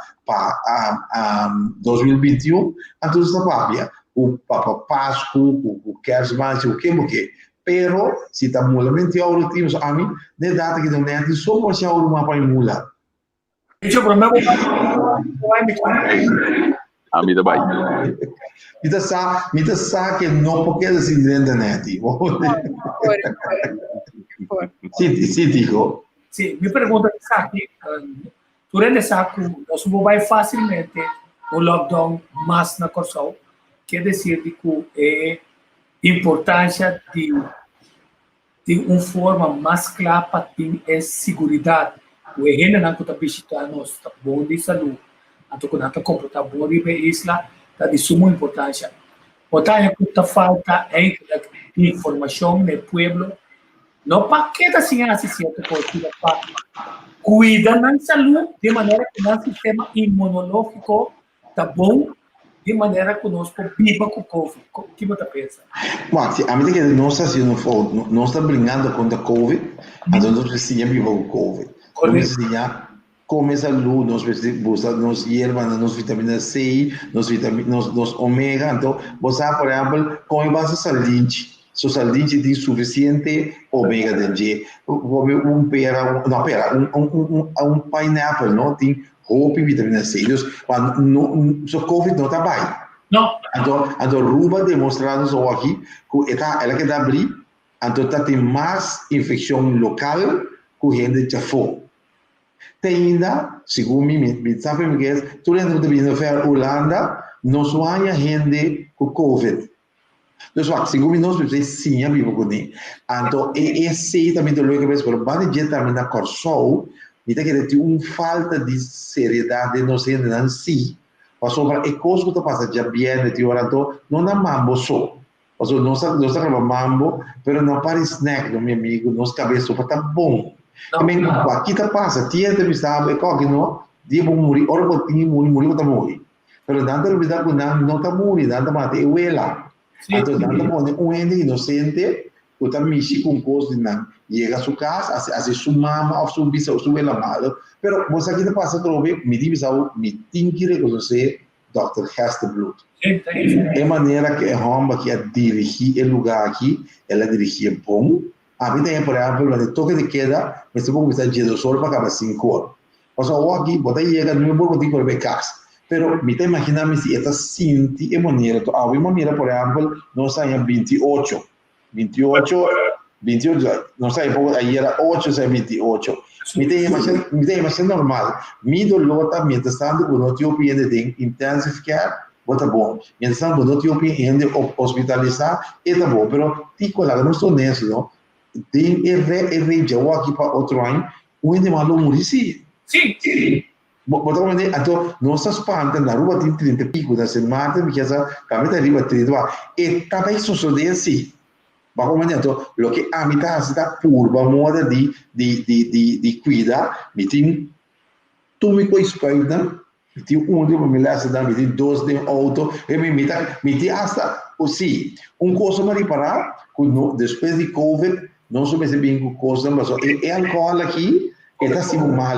2021, então está papia, o Páscoa, o Kersman, o que, pero se está mulamente ao último, a mim, de data que não é, só pode ao uma para mula. Isso para mim A mim também. Me sa que não porque assim dentro da net. Sim, digo. Sim, me pergunta aqui, durante saco, nós vamos facilmente o lockdown mais na Kosovo, quer dizer que é importância de uma forma mais clara para ter segurança. O erro não está visitando nós, está bom de saúde. Então, quando está comportado bom de isla, está de suma importância. Outra coisa falta é informação no povo, não para que assim certa coisa, para cuidar da saúde de maneira que o sistema imunológico está bom, de maneira que nós viva com o Covid. O que você pensa? Mas, a medida que nós estamos brincando contra o Covid, então nós precisamos viver com o Covid. Nós precisamos come salud, nos hierba, nos vitamina C, nos omega. Então, você, por exemplo, come base sardinha. So sardinha tem suficiente omega dentro. Come um pineapple, não tem roupa e vitamina C. Então, so COVID não está bem. Não. Então, Ruba demonstrando só aqui que ela que dá abrir, então tem mais infecção local que gente já foi. Tem ainda, segundo me sabe que é, tu lembra de vir para Holanda, não só há gente com COVID. Então, segundo nós precisamos sim, vivo com ele. Então, esse também do que mas por base de também na Corsol, me tem que ter falta de seriedade não sei não sim. Passou para e coisa que passa já bem de hora então não na mambo só. Passou não está mambo, pero não para snack, meu amigo, nos cabeça para tá bom. Também aqui tá passa, tinha entrevistado e que não, dia vou morrer, ora vou tinha morrer tá morrer. Pero dando entrevista com não tá morrer, dando mate e ela. Então dando pone um ente inocente, o tá mexi com coisa de não. Chega a sua casa, assim sua mama ou sua bisa ou sua ela mal. Pero você aqui tá passa trove, me diz ao me tem que reconhecer Dr. Hester Blood. É maneira que a Roma que a dirigir o lugar aqui, ela dirigia bom. A mim tem, por exemplo, no toque de queda, mas se você dia do sol para acabar 5 horas. Ou seja, aqui, você chega no meu bolso, tem que ir para casa. Pero, me imagina se esta sinti a maneira, a maneira, por exemplo, nós saímos 28, não sei, aí era 8, sai 28. Me imagina normal. Me dolor também, estando com o teu piede de intensive care, bota bom. Então, quando o teu piede hospitalizar, é tá bom. Pero, tico lá, não estou nesse, não? Tem já vou aqui para outro ano, onde malo morrer sim. Sim. Bota como então nossa espanta na rua tem 30 pico da semana, porque essa camisa arriba 30, e também sucede assim. Como então, o que a mitad está pura moda de cuidar, me tem tu me coispaida, me tem de uma milhaça da, me tem 2 de auto, e me tem hasta assim, coisa para reparar, depois de COVID, não sou mais bem com coisa, mas é álcool aqui, está sendo mal.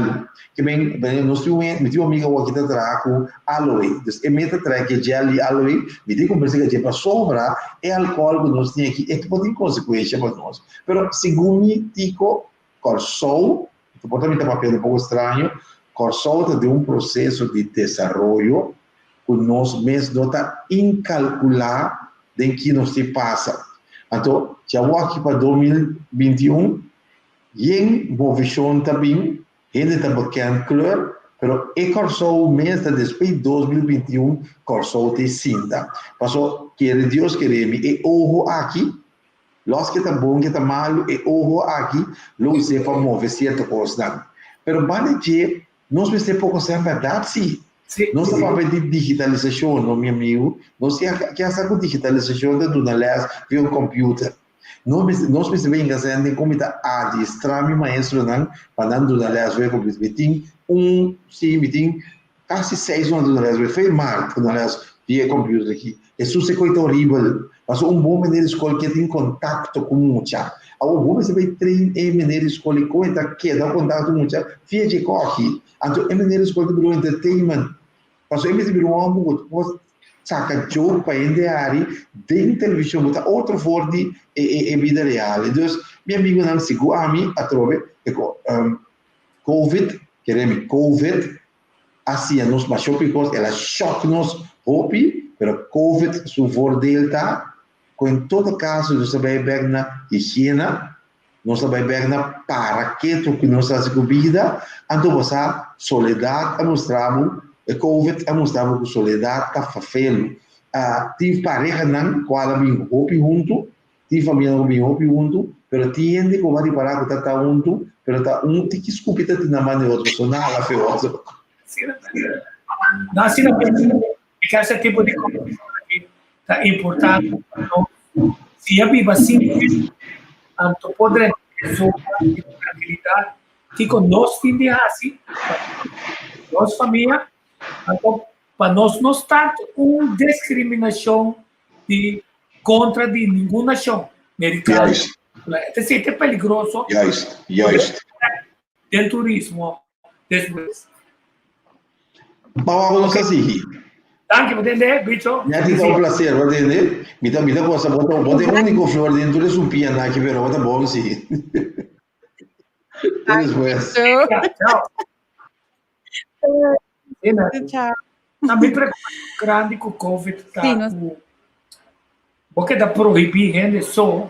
Que bem, nós temos um amigo aqui da trago aloe. Então, meta trago que gel e aloe, me tem conversa que para sobra é álcool que nós temos aqui, e pode ter consequência para nós. Mas segundo me digo, Corsol, pode me estar papel um pouco estranho, Corsol tem um processo de desenvolvimento que nós mesmos não está incalcular de que nos se passa. Então, já vou aqui para 2021, em movição também, ainda está bacana claro, pero e Corsol mês depois de 2021, Corsol tem cinta. Passou, quer Deus querer me e ojo aqui, los que está bom, que está malo, e ojo aqui, lo se para mover certa coisa. Pero vale que nós precisamos pouco ser verdade, sim. Nós estamos falando de digitalização, meu amigo. Nós temos que fazer com digitalização de tudo, aliás, via um computer. Nós precisamos fazer como está adestrar meu maestro para não aliás ver como tem tem quase 6 anos aliás foi mal aliás via computer aqui isso é coisa horrível passou bom maneira escola que tem contato com muita ao bom você vai treinar maneira escola com que dá contato com muita via de corre então é maneira escola de entertainment passou é mesmo algo saca jogo para endear de televisão botar outro forte e vida real então meu amigo não segura a mim a trove COVID queremos COVID assim nos baixou porque ela choque nos hopi pero COVID sufou delta com todo caso nós vai ver na higiene nós vai ver na para que nós faz com vida então você soledade mostramos e COVID mostrava que soledade está fazendo. Tive pareja não, com ela bem hopi junto, tive família bem hopi junto, pero tiende que vai parar que está junto, pero está tem que escupir na mão de outra pessoa, nada feioso. Não, assim não que esse tipo de coisa é importante. Se eu vivo assim, então poder ter tranquilidade, que nós temos assim, nós família. Então, para nós não estar uma discriminação contra de nenhuma nação americana. Então, é peligroso. Yes. Do turismo, después. Bawa ko sa sihi. Thank you, entender, bicho. Ya ti un placer, ¿verdad? Mita cosa, bote único flor dentro de su piana que pero bota bom si. Después. So, Chao. tchau. Também preocupação grande com o Covid tá Sim, nós- com porque dá proibir gente só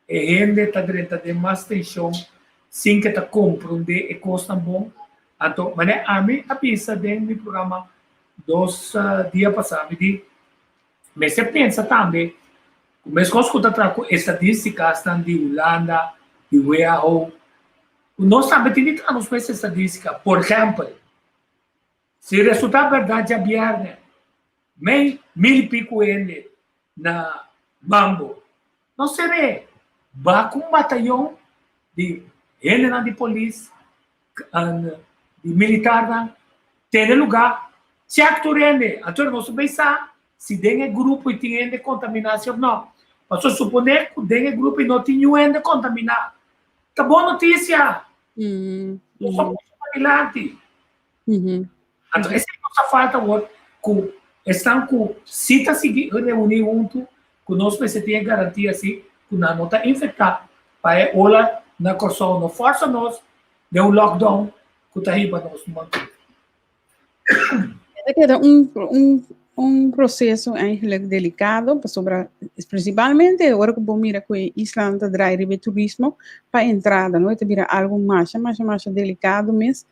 e gente tá dentro de mais atenção sem que tá compreender e custa bom. Então, mas a mim a pista dentro do programa dos dias passados de mas você pensa também mas quando escuta com estatísticas estão de Holanda, de WHO, nós também temos essa estatística. Por exemplo, se resultar verdade a viernes, mil e pico ele na Mambo, não será. Vai com um batalhão de gente de polícia, de militar, tem lugar. Se acturende, então não se pensa se tem grupo e tem contaminação, não. Mas se suponer que tem grupo e não tem gente contaminado, tá boa notícia. Não somos adiante. Então, essa é a nossa falta hoje, que estão com cita seguir reunir junto, que nós precisamos garantir assim, que não está infectado, para olhar na corção, não força nós, de um lockdown, que está aí para nós manter. Era processo eigenlijk delicado, principalmente agora que vamos mirar que Islândia traz turismo para entrada, não é? Vira algo mais delicado, mas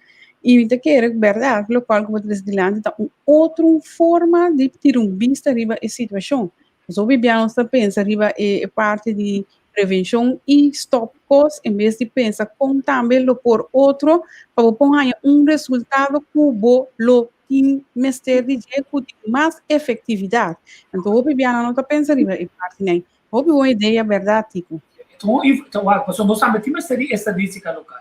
e te quero verdade, lo qual como diz dilante tá outra forma de ter vista riba a situação. Nós obviamente pensa riba é parte de prevenção e stop cost, em vez de pensar com também lo por outro para pôr resultado que lo tem mais efetividade. Então, obviamente não está pensando riba é parte nem. Uma ideia verdade, tipo. Então, nós também temos estadística local.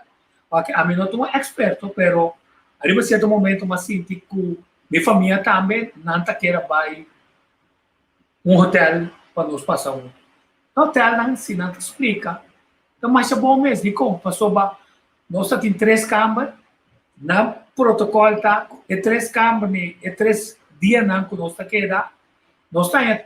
A mim não estou experto, pero arriba certo momento mas sinto que minha família também não quer vai hotel para nós passar hotel não se não explica então mas é bom mesmo de como passou nós tem 3 câmaras na protocolo tá e 3 câmaras e 3 dias não que nós queda nós tem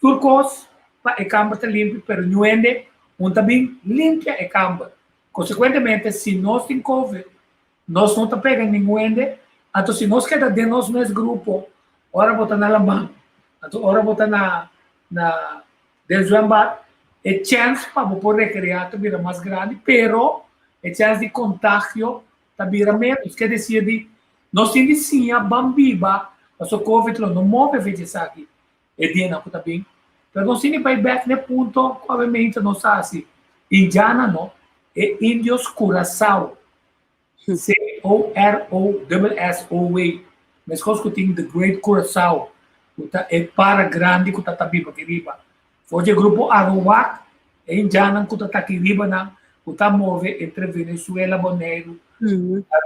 turcos para a câmara está limpa pero não ende também limpa a câmara. Consequentemente, se nós temos Covid, nós não estamos pegando ninguém, então se nós queremos de nós mesmo grupo, ora botar na Lamã, então ora botar na Desuembar, é chance para poder recriar também mais grande, pero é chance de contágio também menos, quer dizer, nós temos sim a bambiba, mas o Covid não move a gente aqui, é dinâmico também, então nós temos que ir back no ponto, obviamente, nós assim, indiana não, é Índios Curaçao. C-O-R-O-S-S-O-A. Mas coisa que tem The Great Curaçao. É para grande que está também para riba. Foi o grupo Arawak, é indiana que está aqui riba, que está move entre Venezuela, Bonaire,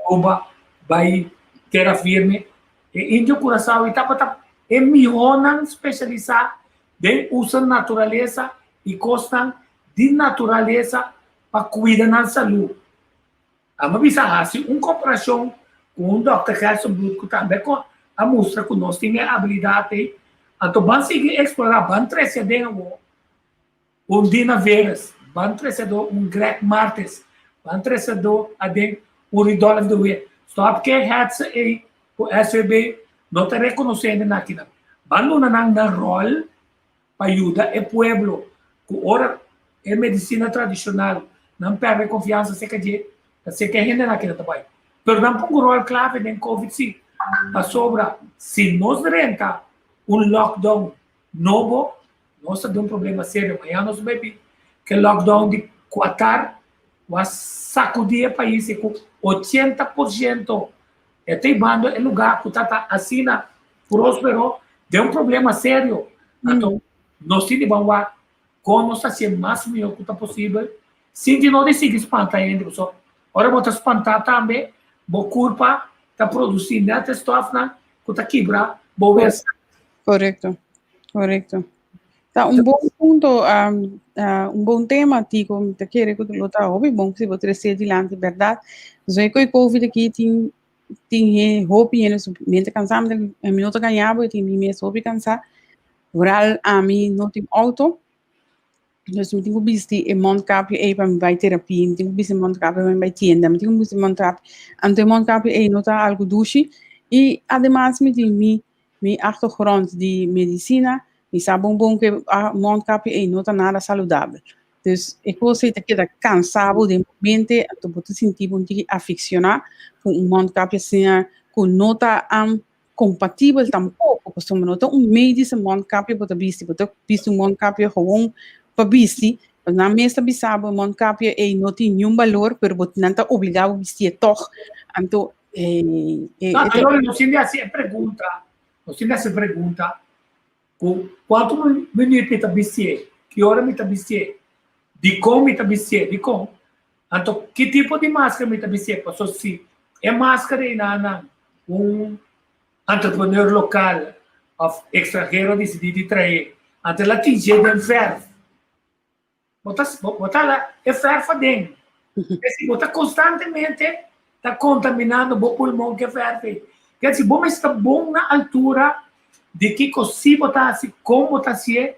Aruba, vai terra firme. É Índio Curaçao, é milhão especializado de usar natureza e gostam de natureza para cuidar da saúde. A minha visão comparação com o Dr. Gerson Blut, que também a mostra que nós temos a habilidade, então vamos seguir explorar, vamos trazer Dina Veras, vamos trazer Greg Martes, vamos trazer Ridolf de Wee. Stop que o SVB não está reconhecendo naquilo. Vamos na rol para ajudar o povo, que ora é medicina tradicional, não perde confiança, se quer gente naquilo também. Mas não põe rol clave nem Covid, sim. A sobra, se nós renta lockdown novo, nós temos problema sério. Amanhã nós vamos ver que o lockdown de Qatar vai sacudir o país com 80%. Este bando é lugar que está assim, próspero, tem problema sério. Então, nós temos que como nós fazemos o máximo que possível, sem que não decida espantar ainda. Ora, vou espantar também, vou culpa, está produzindo a testosterona, que está quebrando, vou ver. Correto. Tá um bom ponto, um bom tema, Tico, te quero que tu luta hobby, bom se você trazer adiante, verdade? Zo que o Covid aqui tem hobby e nos mente cansado, a minuto ganhava, tem mesmo hobby cansar. Vooral a mim não tem auto, dus eu tenho visto em mondkapje aí para vai terapia, eu tenho visto em mondkapje para vai tienda, eu tenho visto mondkapje, ante mondkapje aí não tá algo doce e además me tem mi achtergrond de medicina, me sabe bom que a mondkapje aí não tá nada saudável. Dus ik wil zeggen dat je dat cansado de momento, tu pode sentir um tique aficionar com mondkapje assim, com nota compatível tampouco, porque nota médico mondkapje pode visto mondkapje gewoon para vestir, na mesa bisabo mondkapje aí não tem nenhum valor, pero você não está obrigado a vestir toch. Então, allora non si deve se pergunta com quanto minuti mi vestir, que hora mi vestir, de como mi vestir, de como. Então, que tipo de máscara mi vestir? Porque se é máscara e nada, entrepreneur local ou estrangeiro decidido trazer, então ela tem jeito de ferro. Botar lá é ferro dentro. Se botar constantemente, está contaminando o pulmão que é ferro. Quer dizer, bom está bom na altura de que se botar assim, como botar assim,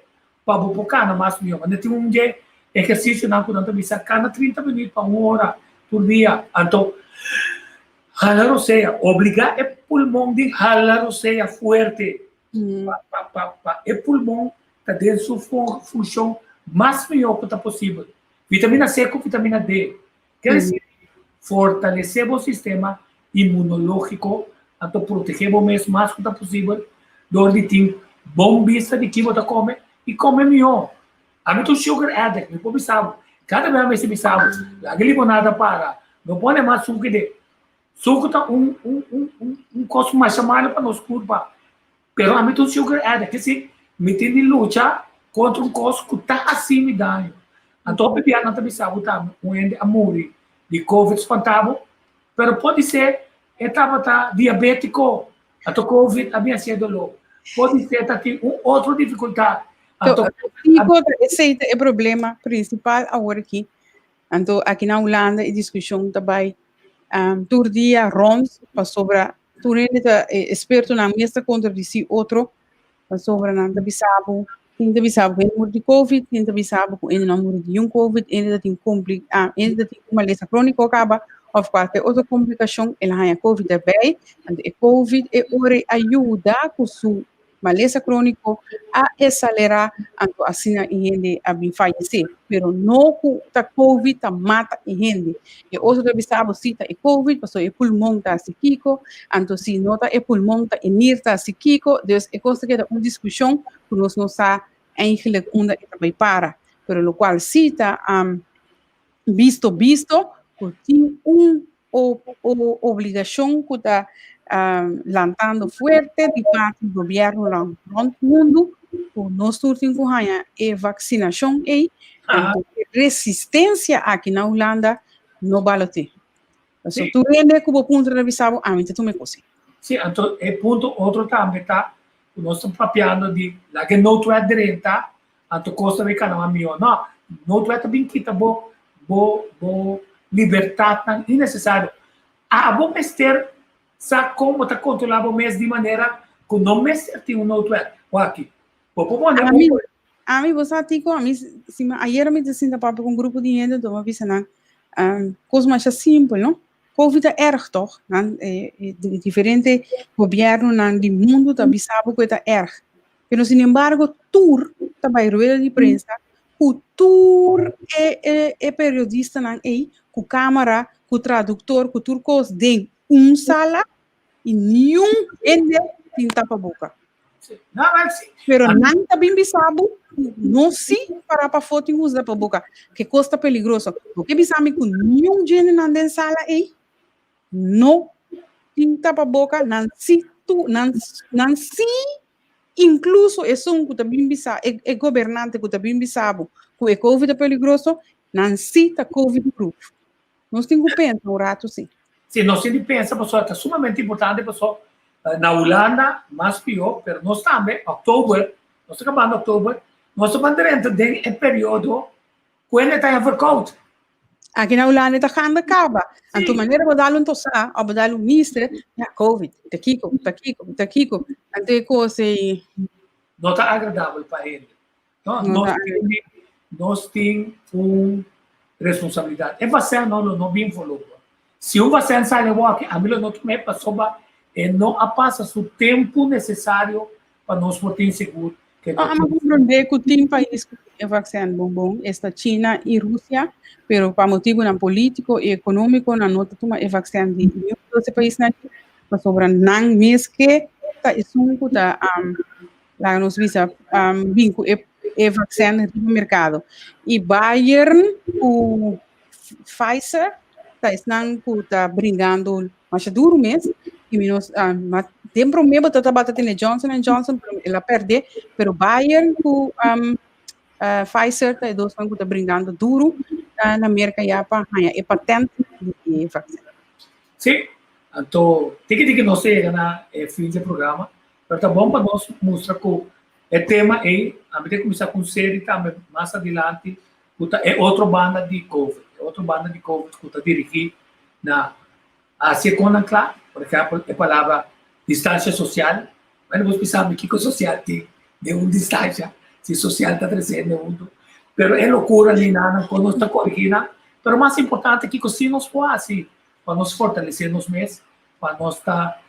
para bocar na massa minha. Mas tem um dia exercício não quando também cada 30 minutos para 1 hora por dia. Então, jalar o seja, obrigar o pulmão de jalar o seja forte. O pulmão está dentro da sua função mais melhor que está possível. Vitamina C com vitamina D. Quer dizer, fortalecer o sistema imunológico, então proteger o mês mais que está possível, onde tem bom vista de que você come e come melhor. A mim, sugar addict, me pode saber. Cada vez me sabe, a limonada para, não põe mais suco de. Suco está coisa mais chamada para nos curva. Pero a mim, sugar addict, que se me tem de lutar contra coisa que está assim me dando. Então, o piano também sabe, tá, a morrer de Covid espantável, pero pode ser, estava diabético, então Covid havia sido logo. Pode ser que tem outra dificuldade. Então, esse é o problema principal agora aqui. Então, aqui na Holanda, a discussão também, todo dia, rons, para sobre, tu ainda é experto na mesa contra si outro, para sobre, não te bisabo, ainda bisabo que morre de Covid, ainda bisabo que ainda não morre de Covid, ainda tem uma lesão crônica acaba, ou qualquer outra complicação, ela tem a Covid também, e Covid é hora ajuda com sua maleza crônico a acelerar assim a gente a falecer, pero não que a Covid mata a gente. E outro que bisabo cita é Covid, porque o pulmão está psíquico, então se nota o pulmão está inerte psíquico, então é coisa que é uma discussão que nós não sabemos eigenlijk onde também para, pero lo qual cita visto que tem obrigação que está lançando forte de parte do governo lá no mundo, que nós temos que vacinação e resistência aqui na Holanda não vale ter. Então, tu rende que o ponto de visão, a mim tu me cosi. Sim, então é ponto outro também tá, nós estamos papiando de lá que não tu é direito, então costa de cada um meu, não tu é também que tá bo libertar não é necessário. Bom mestre sabe como está controlado o mês de maneira que não mestre tem um outro é, aqui. A mim você tico, a mim se ayer me disse da papo com grupo de gente, então avisa não, coisa mais simples, não? Covid é erg toch? De diferente governo do mundo também sabe que é erg. Mas, sin embargo, tour também rueda de prensa, o tour é periodista aí, com câmera, com tradutor, com turcos de sala e nenhum ende tem tapa-boca. Pero não também sabe, não se para foto e usa tapa-boca, que costa perigoso. Porque sabe que nenhum gente não tem sala aí, não tem tapa-boca, não se incluso é que também sabe, é governante que também sabe que o Covid é perigoso, não se está Covid-proof. Nós temos que pensar um rato, sim. Sim, nós temos que pensar, pessoal, é sumamente importante, pessoal, na Holanda, mais pior, mas nós também, outubro, nós acabamos outubro, Nosso bandeirante tem um período quando está em verkoud. Aqui na Holanda está gaan de kaba. En toen meneer badalun to sa, o badalun minister, ja, COVID, takiko. En toen ko se Não está agradável para ele. Nós temos uma responsabilidade. É vacina não bem falou. Se um vacina sai de aqui, a mim não tomei para soba e não passa o tempo necessário para nós manter seguro. mas compreender que tem país que é vacina bom, esta China e Rússia, pero para motivo não político e econômico não nota toma é vacina de esse país não para sobra não mês que tá isso tá lá nos visa vinco é vacina no mercado e Bayern o Pfizer tá não tá brigando mas duro mês e menos tem problema tá batendo Johnson & Johnson ela perde pero Bayern com Pfizer tá dois vão tá brigando duro na América já para é patente de vacina. Sim, então tem que não chega na fim do programa, mas tá bom para nós mostrar que o tema é a gente começar com série também mais adiante é outra banda de Covid que está dirigida na Ásia Conakla, por exemplo, a palavra distância social, mas não vou pensar que o social tem uma distância, se social está crescendo muito, mas é loucura ali quando nós está corrigindo, mas o mais importante é que se nós for assim, para nós fortalecer nos meses, para nós estar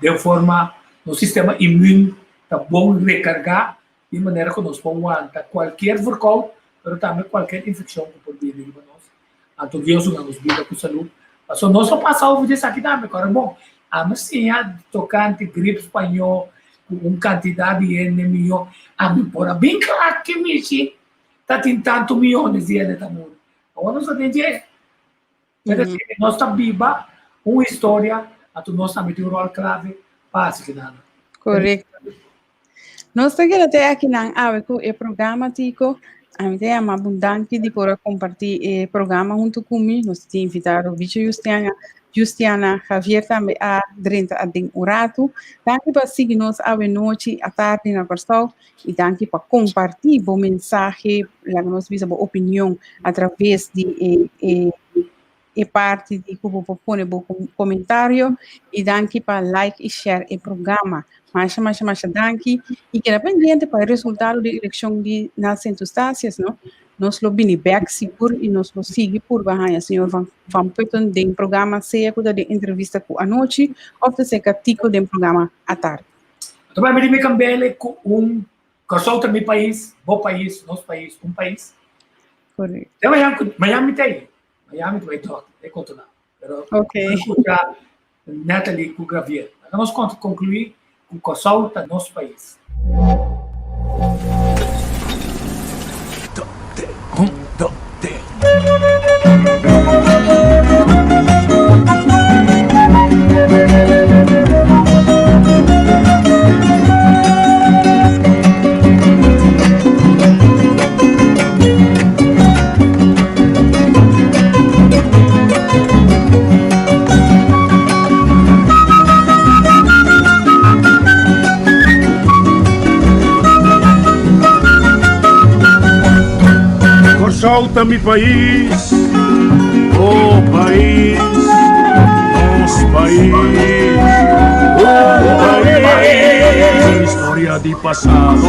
de forma no sistema imune está bom recargar de maneira que nós podemos aguentar qualquer verkoud, mas também qualquer infecção que pode vir para nós. Então, Deus nos vida com saúde. Mas nós só passamos disso aqui também, agora bom. Mas sim, tocante gripe espanhol, com quantidade de N milhão, por bem claro que me está tentando milhões de N também. Agora nós temos nós estamos viva uma história, nós também temos um rol clave para a correto. Nós temos até aqui na AWECO o programa tico, a gente é uma abundante de por compartilhar o programa junto comigo. Nós temos invitado o Vice Justiana Javier também a Drenta a den Urato. Danke para seguir-nos à noite, à tarde na Corsol e danke para compartilhar o mensagem, a nossa opinião através de parte de como propõe o comentário e danke para like e share o programa. Mais danke e que dependente para o resultado da eleição de nas centostácias, não? Nós lo bini back seguro e nós lo sigue por bahia senhor Van Putten do programa seja da entrevista com a noite ou de ser artigo do programa à tarde. Também me cambele com Corsol também país, bom país, nosso país, país. Correto. Miami vai tocar, é continuar. Ok. Natalie com Javier. Nós concluir com Corsol tá nosso país. Solta mi país, oh país, nosso país, oh país, história de passado,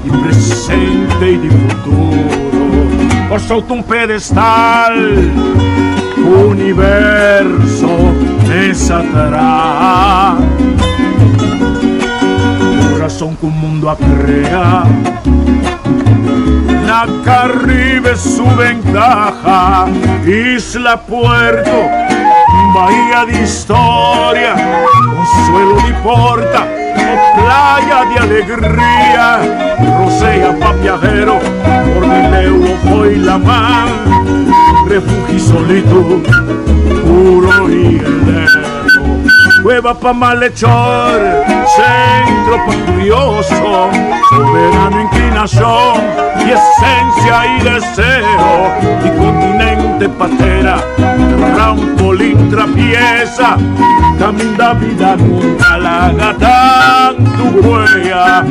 de presente e de futuro, por solta pedestal, o universo desatará, coração que o mundo crea. La Caribe su ventaja, Isla Puerto, bahía de historia, consuelo de porta, playa de alegría, rosea pa' viajero, por el Europa y la mar, refugio solito, puro y heleno, cueva pa' malhechor, centro pa' curioso, soberano inclinación, y esencia y deseo, y continente patera, trampolín trapieza, también da vida nunca la gata tu huella.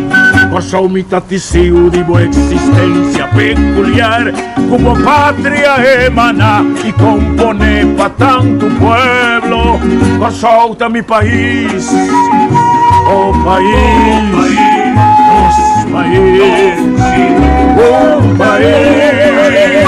Cosa mi tatisiu di buena existencia peculiar, como patria emana y compone pa' tanto pueblo. Cosa mi país, oh país, nos país, oh país.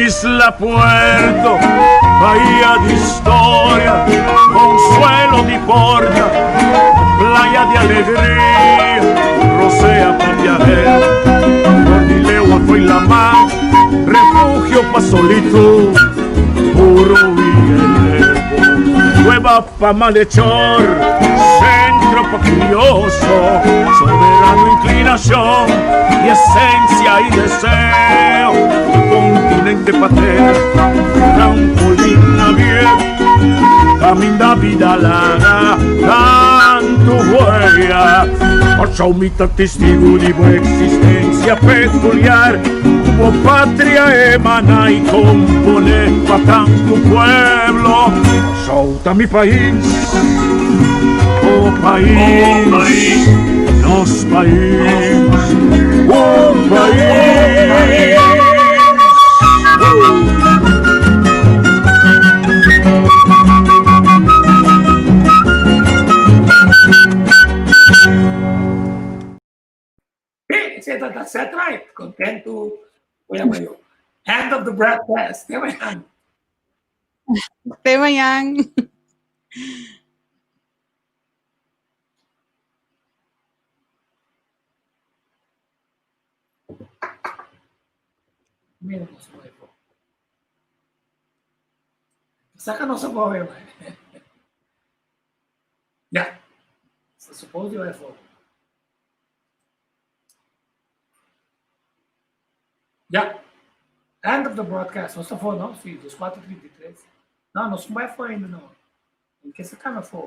Isla Puerto, bahía de historia, consuelo de porta, playa de alegría, rocea pa' viajero, Cordilegua fue la mar, refugio pa' solito, puro y nueva pa' malhechor, centro pa' curioso, soberano inclinación y esencia y deseo, continente paterno, trampolín abierto, camina vida larga, tanto huella, ocho mitad testigo de buena existencia peculiar, como patria emana y compone pa' tanto pueblo, solta mi país, oh país, nos país, un país. That's right. Contento. Hand of the broadcast. Tema yang. Mira, no se mueve. Saca no se mueve. Ya. Se supone que va a fuego. Ya. End of the broadcast. Não se for, não, filho. Dos 4h33. Não, não se vai for ainda, não. Tem que sacar no fogo.